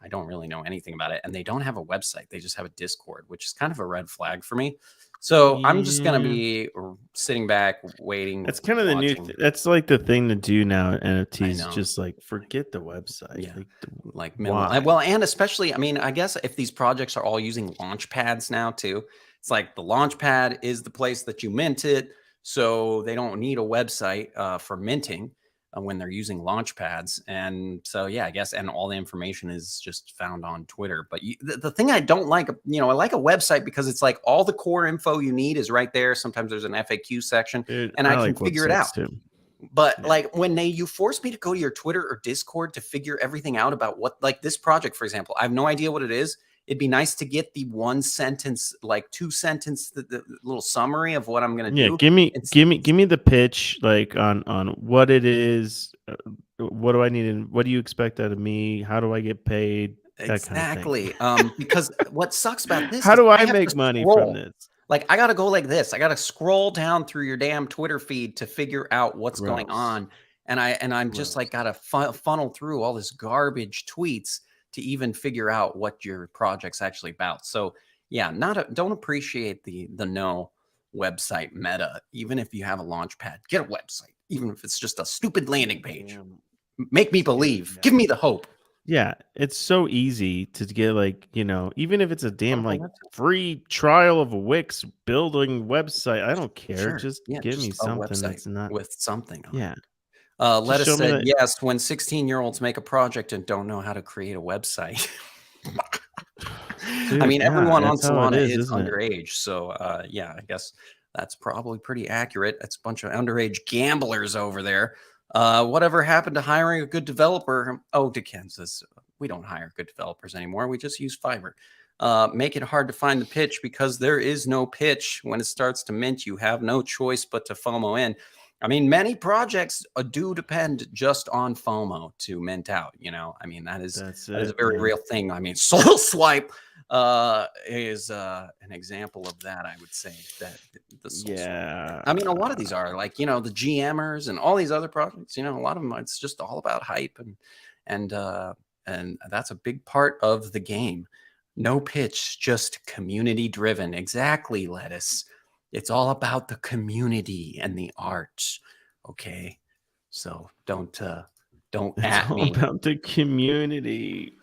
don't really know anything about it, and they don't have a website. They just have a Discord, which is kind of a red flag for me. So I'm just gonna be sitting back, waiting. That's kind of the new. That's like the thing to do now. NFTs, just like forget the website. Yeah, like minimal. Well, and especially, I mean, I guess if these projects are all using launch pads now too, it's like the launch pad is the place that you mint it, so they don't need a website for minting when they're using launch pads. And so, yeah, I guess, and all the information is just found on Twitter. But the thing I don't like, I like a website because it's like all the core info you need is right there. Sometimes there's an FAQ section, and I can figure it out. Too. But like when you force me to go to your Twitter or Discord to figure everything out about what, like this project, for example, I have no idea what it is. It'd be nice to get the 1 sentence, like 2 sentence, the little summary of what I'm going to do. Yeah, give me the pitch, like on what it is. What do I need? And what do you expect out of me? How do I get paid? Exactly. Because what sucks about this? How do I make money from this? Like I got to go like this. I got to scroll down through your damn Twitter feed to figure out what's going on, and I'm just like got to funnel through all this garbage tweets to even figure out what your project's actually about. So yeah, don't appreciate the no website meta. Even if you have a launch pad, get a website. Even if it's just a stupid landing page, make me believe. Give me the hope. Yeah, it's so easy to get, like, even if it's a damn like free trial of a Wix building website, I don't care. Sure. Just Yeah, give just me a something website that's not with something on Yeah. it. Lettuce show me said, that- yes, when 16-year-olds make a project and don't know how to create a website. Dude, I mean, everyone on that's how it Solana is isn't it? underage. So, yeah, I guess that's probably pretty accurate. It's a bunch of underage gamblers over there. Whatever happened to hiring a good developer? Oh, Kansas. We don't hire good developers anymore. We just use Fiverr. Make it hard to find the pitch because there is no pitch. When it starts to mint, you have no choice but to FOMO in. I mean, many projects do depend just on FOMO to mint out. I mean, that is a very real thing. I mean, Soul Swipe is an example of that. I would say that the Soul Swipe. I mean, a lot of these are like the GMers and all these other projects. A lot of them, it's just all about hype and that's a big part of the game. No pitch, just community driven. Exactly, Lettuce. It's all about the community and the art. Okay, so don't at me. About the community.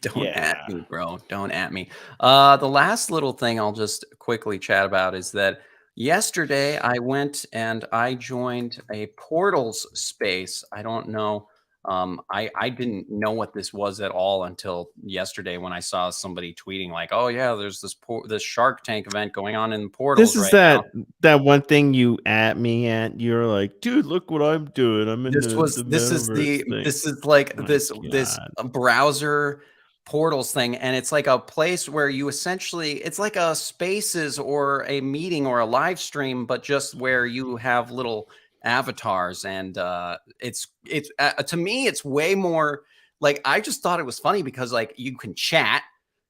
Don't at me, bro. Don't at me. The last little thing I'll just quickly chat about is that yesterday I went and I joined a portals space. I don't know. I didn't know what this was at all until yesterday when I saw somebody tweeting like, "Oh yeah, there's this Shark Tank event going on in portals." This is right that one thing you at me at. You're like, dude, look what I'm doing. I'm in this browser portals thing, and it's like a place where you it's like a spaces or a meeting or a live stream, but just where you have little avatars, and it's to me it's way more like, I just thought it was funny because like you can chat.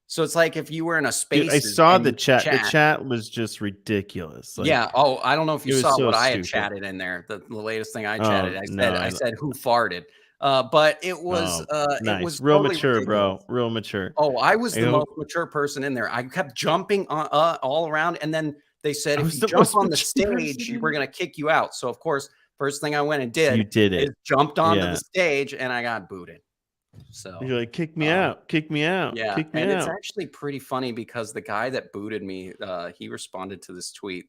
So it's like if you were in a space. Dude, I saw the chat. The chat was just ridiculous. Like, yeah. Oh, I don't know if you saw so what I had stupid. chatted in there. The latest thing I chatted. I No, said who farted. But it was nice. it was Real totally mature, ridiculous. bro. Real mature. Oh, I was I the hope- most mature person in there. I kept jumping all around, and then they said I if was you the jump most on the mature person stage, in we're gonna kick you out. So of course, first thing I went and did You did is it. jumped onto Yeah. the stage, and I got booted. So You're like, kick me out, kick me out, yeah, kick me and it's out. actually pretty funny because the guy that booted me, he responded to this tweet.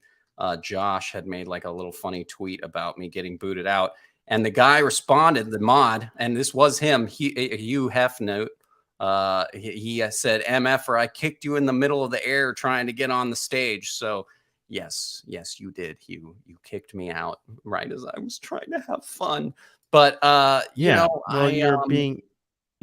Josh had made like a little funny tweet about me getting booted out, and the guy responded, the mod, and this was him, Hugh Hefnote. He said, "MFer, I kicked you in the middle of the air trying to get on the stage." So yes, you did, Hugh. You kicked me out right as I was trying to have fun. But you know, well,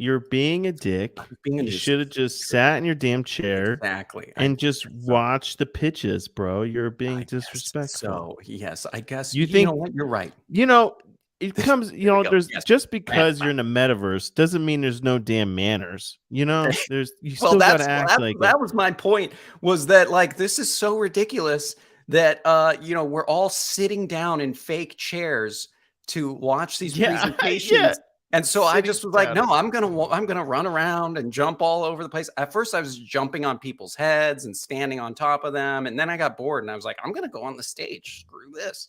you're being a dick. You should have just sat in your damn chair. Exactly. And just watch the pitches, bro. You're being disrespectful. So yes, I guess you know what? You're right. You know, it comes, you know, there's Yes. just because you're in a metaverse doesn't mean there's no damn manners. You know, there's you Well, still gotta act like that was my point, was that like this is so ridiculous that you know, we're all sitting down in fake chairs to watch these presentations. And so I just was like, no, I'm gonna run around and jump all over the place. At first, I was jumping on people's heads and standing on top of them, and then I got bored and I was like, I'm gonna go on the stage. Screw this.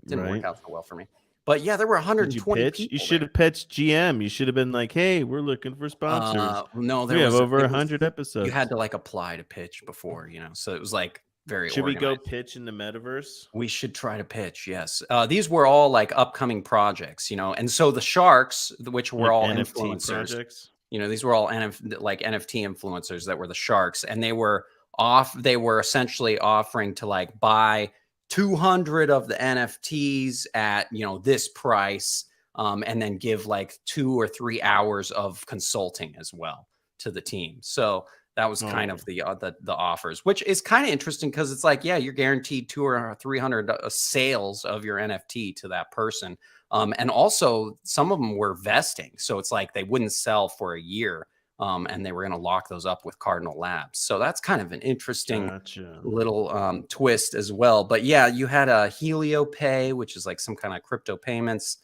Didn't work out so well for me. But yeah, there were 120 pitch? people. You should have pitched GM. You should have been like, hey, we're looking for sponsors. No, we have over 100 episodes. You had to like apply to pitch before, you know, so it was like very Should organized. we go pitch in the metaverse? We should try to pitch, yes. These were all like upcoming projects, you know, and so the sharks, which were all NFT influencers, projects. You know, these were all like NFT influencers that were the sharks, and they were essentially offering to like buy 200 of the NFTs at, you know, this price, and then give like 2 or 3 hours of consulting as well to the team. So that was kind of the offers, which is kind of interesting because it's like, yeah, you're guaranteed 200 or 300 sales of your NFT to that person. And also some of them were vesting. So it's like they wouldn't sell for a year, and they were going to lock those up with Cardinal Labs. So that's kind of an interesting little twist as well. But yeah, you had a HelioPay, which is like some kind of crypto payments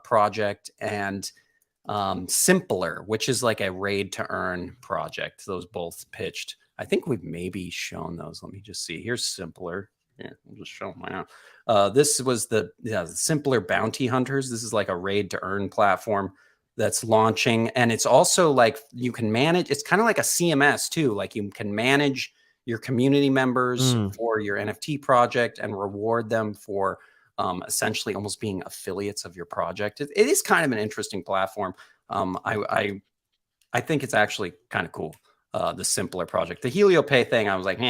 project, and Simpler, which is like a raid to earn project. Those both pitched. I think we've maybe shown those. Let me just see. Here's Simpler. Yeah, we'll just show them right now. This was the Simpler Bounty Hunters. This is like a raid to earn platform that's launching, and it's also like you can manage. It's kind of like a CMS too. Like you can manage your community members for your NFT project and reward them for essentially almost being affiliates of your project. It is kind of an interesting platform. I think it's actually kind of cool. The Simpler project, the HelioPay thing, I was like,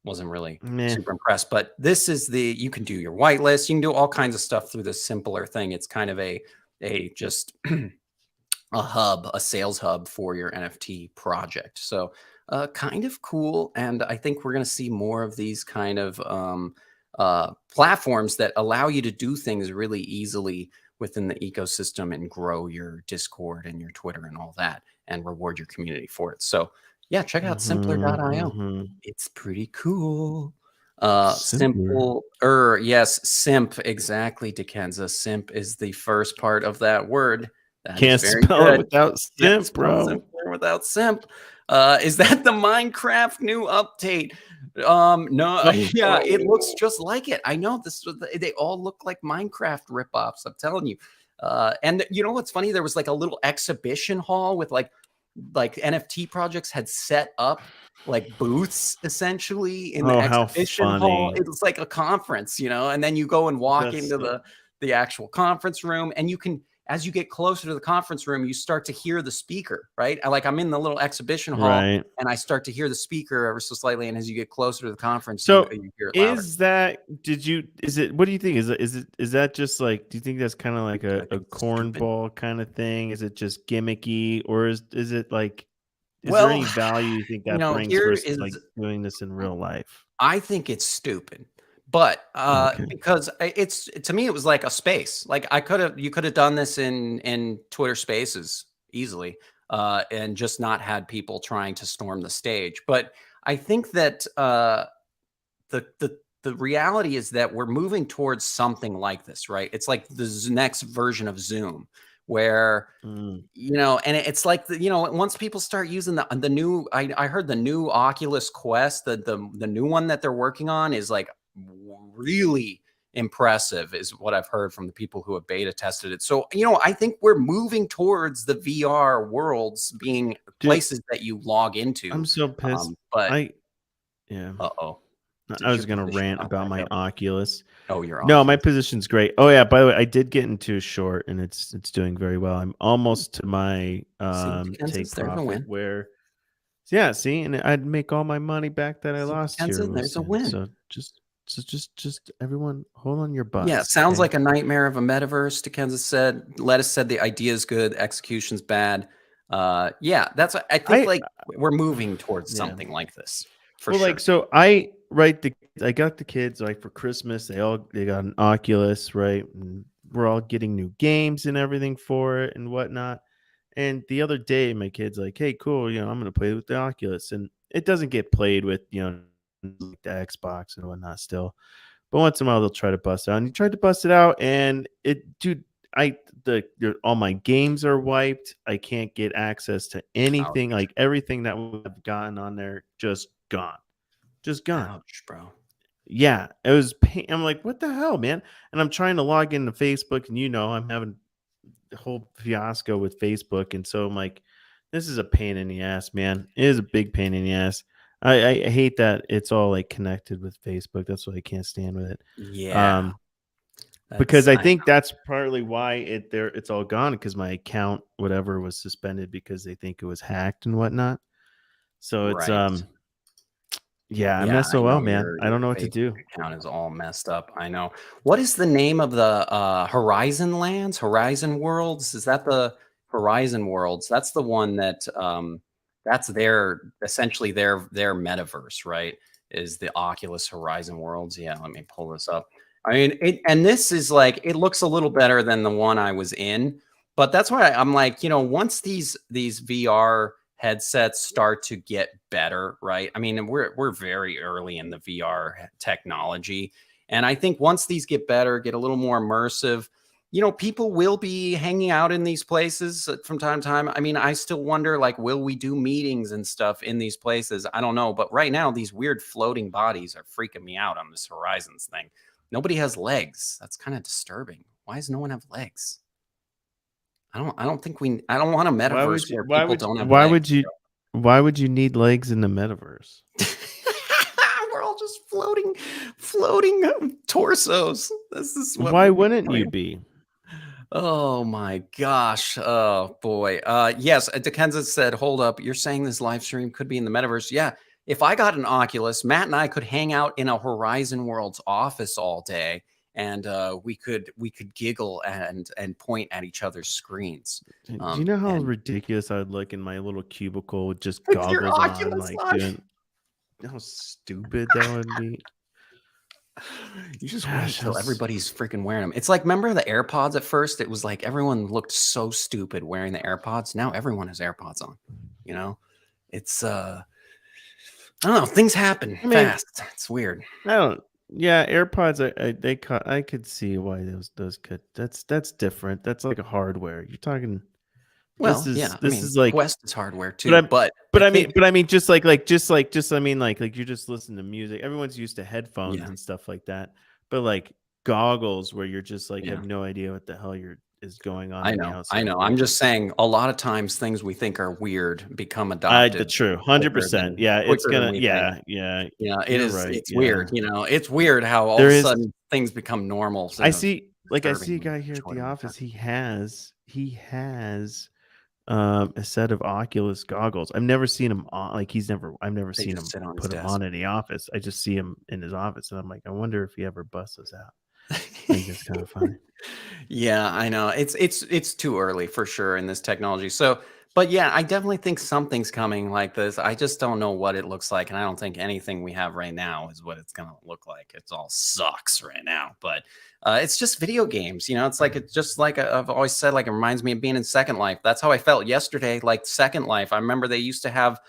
wasn't really super impressed. But this is you can do your whitelist. You can do all kinds of stuff through the Simpler thing. It's kind of a just a hub, a sales hub for your NFT project. So kind of cool. And I think we're going to see more of these kind of platforms that allow you to do things really easily within the ecosystem and grow your Discord and your Twitter and all that, and reward your community for it. So yeah, check out simpler.io. It's pretty cool. Simpler. Yes, simp, exactly, Dekenza. Simp is the first part of that word. That Can't spell it without simp, bro. Simpler without simp. Is that the Minecraft new update? No, yeah, it looks just like it. I know they all look like Minecraft ripoffs. I'm telling you. And you know what's funny? There was like a little exhibition hall with like NFT projects had set up like booths essentially in the exhibition hall. It was like a conference, you know, and then you go and walk into the actual conference room, and you can, as you get closer to the conference room, you start to hear the speaker, right? Like I'm in the little exhibition hall, and I start to hear the speaker ever so slightly. And as you get closer to the conference, so you hear it louder. What do you think? Is that just like, do you think that's kind of like a cornball kind of thing? Is it just gimmicky, or is it like, there any value you think that brings versus like doing this in real life? I think it's stupid but Okay. because it's to me it was like a space. Like you could have done this in Twitter Spaces easily, and just not had people trying to storm the stage. But I think that the reality is that we're moving towards something like this, right? It's like the next version of Zoom, where and it's like once people start using the new, I heard the new Oculus Quest, the new one that they're working on is like really impressive, is what I've heard from the people who have beta tested it. So I think we're moving towards the VR worlds being places that you log into. I'm so pissed. But yeah. Uh-oh. I was going to rant about my Oculus. Oh, your No, Oculus. my position's great. Oh yeah, by the way, I did get into a short and it's doing very well. I'm almost to my take profit where see, and I'd make all my money back that I lost here. There's a win. So just everyone hold on your butts. Yeah, sounds okay? like a nightmare of a metaverse. Dickenza said. Lettuce said the idea is good, execution's bad. Yeah, that's what I think. Like we're moving towards something like this. For sure. Like so I got the kids like for Christmas, they got an Oculus, right? And we're all getting new games and everything for it and whatnot. And the other day my kid's like, hey, cool, I'm gonna play with the Oculus. And it doesn't get played with, like the Xbox and whatnot still. But once in a while they'll try to bust it out. And he tried to bust it out, and all my games are wiped. I can't get access to anything. Like everything that we've gotten on there just gone. Ouch, bro. Yeah, it was pain. I'm like, what the hell, man? And I'm trying to log into Facebook, and I'm having the whole fiasco with Facebook, and so I'm like, this is a pain in the ass, man. It is a big pain in the ass. I hate that it's all like connected with Facebook. That's why I can't stand with it. Yeah. Because I think that's partly why it's all gone, because my account, whatever, was suspended because they think it was hacked and whatnot. So it's yeah, I'm SOL, man. I don't know what to do. Account is all messed up. I know. What is the name of the Horizon Lands, Horizon Worlds? Is that the Horizon Worlds? That's the one that that's essentially their metaverse, right? Is the Oculus Horizon Worlds? Yeah, let me pull this up. I mean, and this is like, it looks a little better than the one I was in, but that's why I'm like, once these VR headsets start to get better, right? I mean, we're very early in the VR technology, and I think once these get better, get a little more immersive, people will be hanging out in these places from time to time. I mean, I still wonder, like, will we do meetings and stuff in these places? I don't know, but right now these weird floating bodies are freaking me out on this Horizons thing. Nobody has legs. That's kind of disturbing. Why does no one have legs? I don't want a metaverse where people don't have legs. Why would you need legs in the metaverse? We're all just floating torsos. This is what why wouldn't you be? Oh my gosh. Oh boy. Yes, Dickenza said, hold up. You're saying this live stream could be in the metaverse? Yeah. If I got an Oculus, Matt and I could hang out in a Horizon Worlds office all day, and we could giggle and point at each other's screens. Do you know how ridiculous I would look in my little cubicle with just goggles on, like doing? How stupid that would be. You just wait until everybody's freaking wearing them. It's like, remember the AirPods at first? It was like everyone looked so stupid wearing the AirPods. Now everyone has AirPods on. It's I don't know. Things happen fast. It's weird. Yeah, AirPods. I could see why those could. That's different. That's like a hardware. You're talking. Well, this is like Quest is hardware too. But I mean, just like you're just listening to music. Everyone's used to headphones and stuff like that. But like goggles, where you're just like have no idea what the hell is going on. I know. I'm just saying, a lot of times things we think are weird become adopted. True, 100%. Yeah, it's gonna. Yeah. It is. Right, it's weird. It's weird how all of a sudden things become normal. I see a guy here at the office. He has a set of Oculus goggles. I've never seen him on. Like I've never seen him put them on in the office. I just see him in his office, and I'm like, I wonder if he ever busts those out. I think it's kind of funny. Yeah, I know. It's too early for sure in this technology. So, But yeah, I definitely think something's coming like this. I just don't know what it looks like. And I don't think anything we have right now is what it's going to look like. It's all sucks right now. But it's just video games. It's like, it's just like I've always said, like, it reminds me of being in Second Life. That's how I felt yesterday. Like Second Life. I remember they used to have,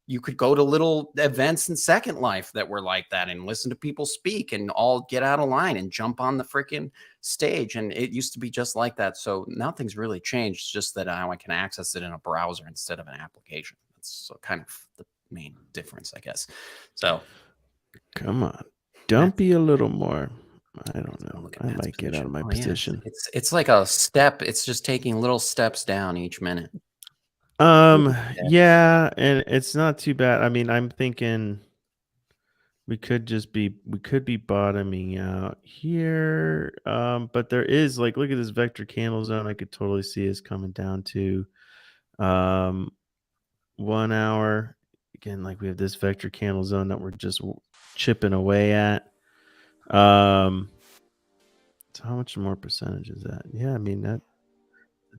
you could go to little events in Second Life that were like that and listen to people speak and all get out of line and jump on the freaking stage. And it used to be just like that. So nothing's really changed. It's just that now I can access it in a browser instead of an application. That's kind of the main difference, I guess. So come on, don't be a little more. I don't know. I might get out of my position. Yeah. It's like a step. It's just taking little steps down each minute. Yeah, and it's not too bad. I mean, I'm thinking we could be bottoming out here. But there is, like, look at this vector candle zone. I could totally see us coming down to 1 hour. Again, like, we have this vector candle zone that we're just chipping away at. So how much more percentage is that? Yeah, I mean, that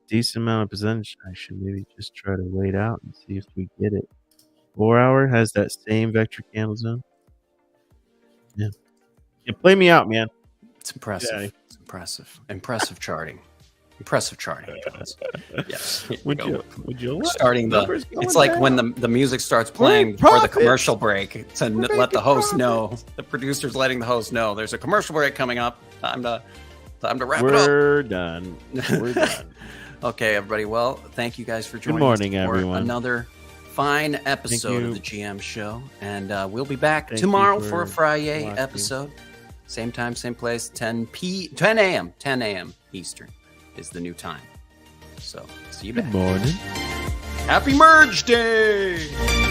decent amount of percentage. I should maybe just try to wait out and see if we get it. 4 hour has that same vector candle zone. Yeah, play me out, man. It's impressive. Yeah. It's impressive charting. Impressive charting. Yes. Would you starting the? It's like down. When the music starts playing before the commercial break to let the host know. The producer's letting the host know there's a commercial break coming up. Time to wrap it up. We're done. Okay, everybody. Well, thank you guys for joining. Good morning, us for everyone. Another fine episode of the GM Show, and we'll be back tomorrow for a Friday episode. Same time, same place. 10 a.m. Eastern is the new time. So see you back. Good morning. Happy Merge Day.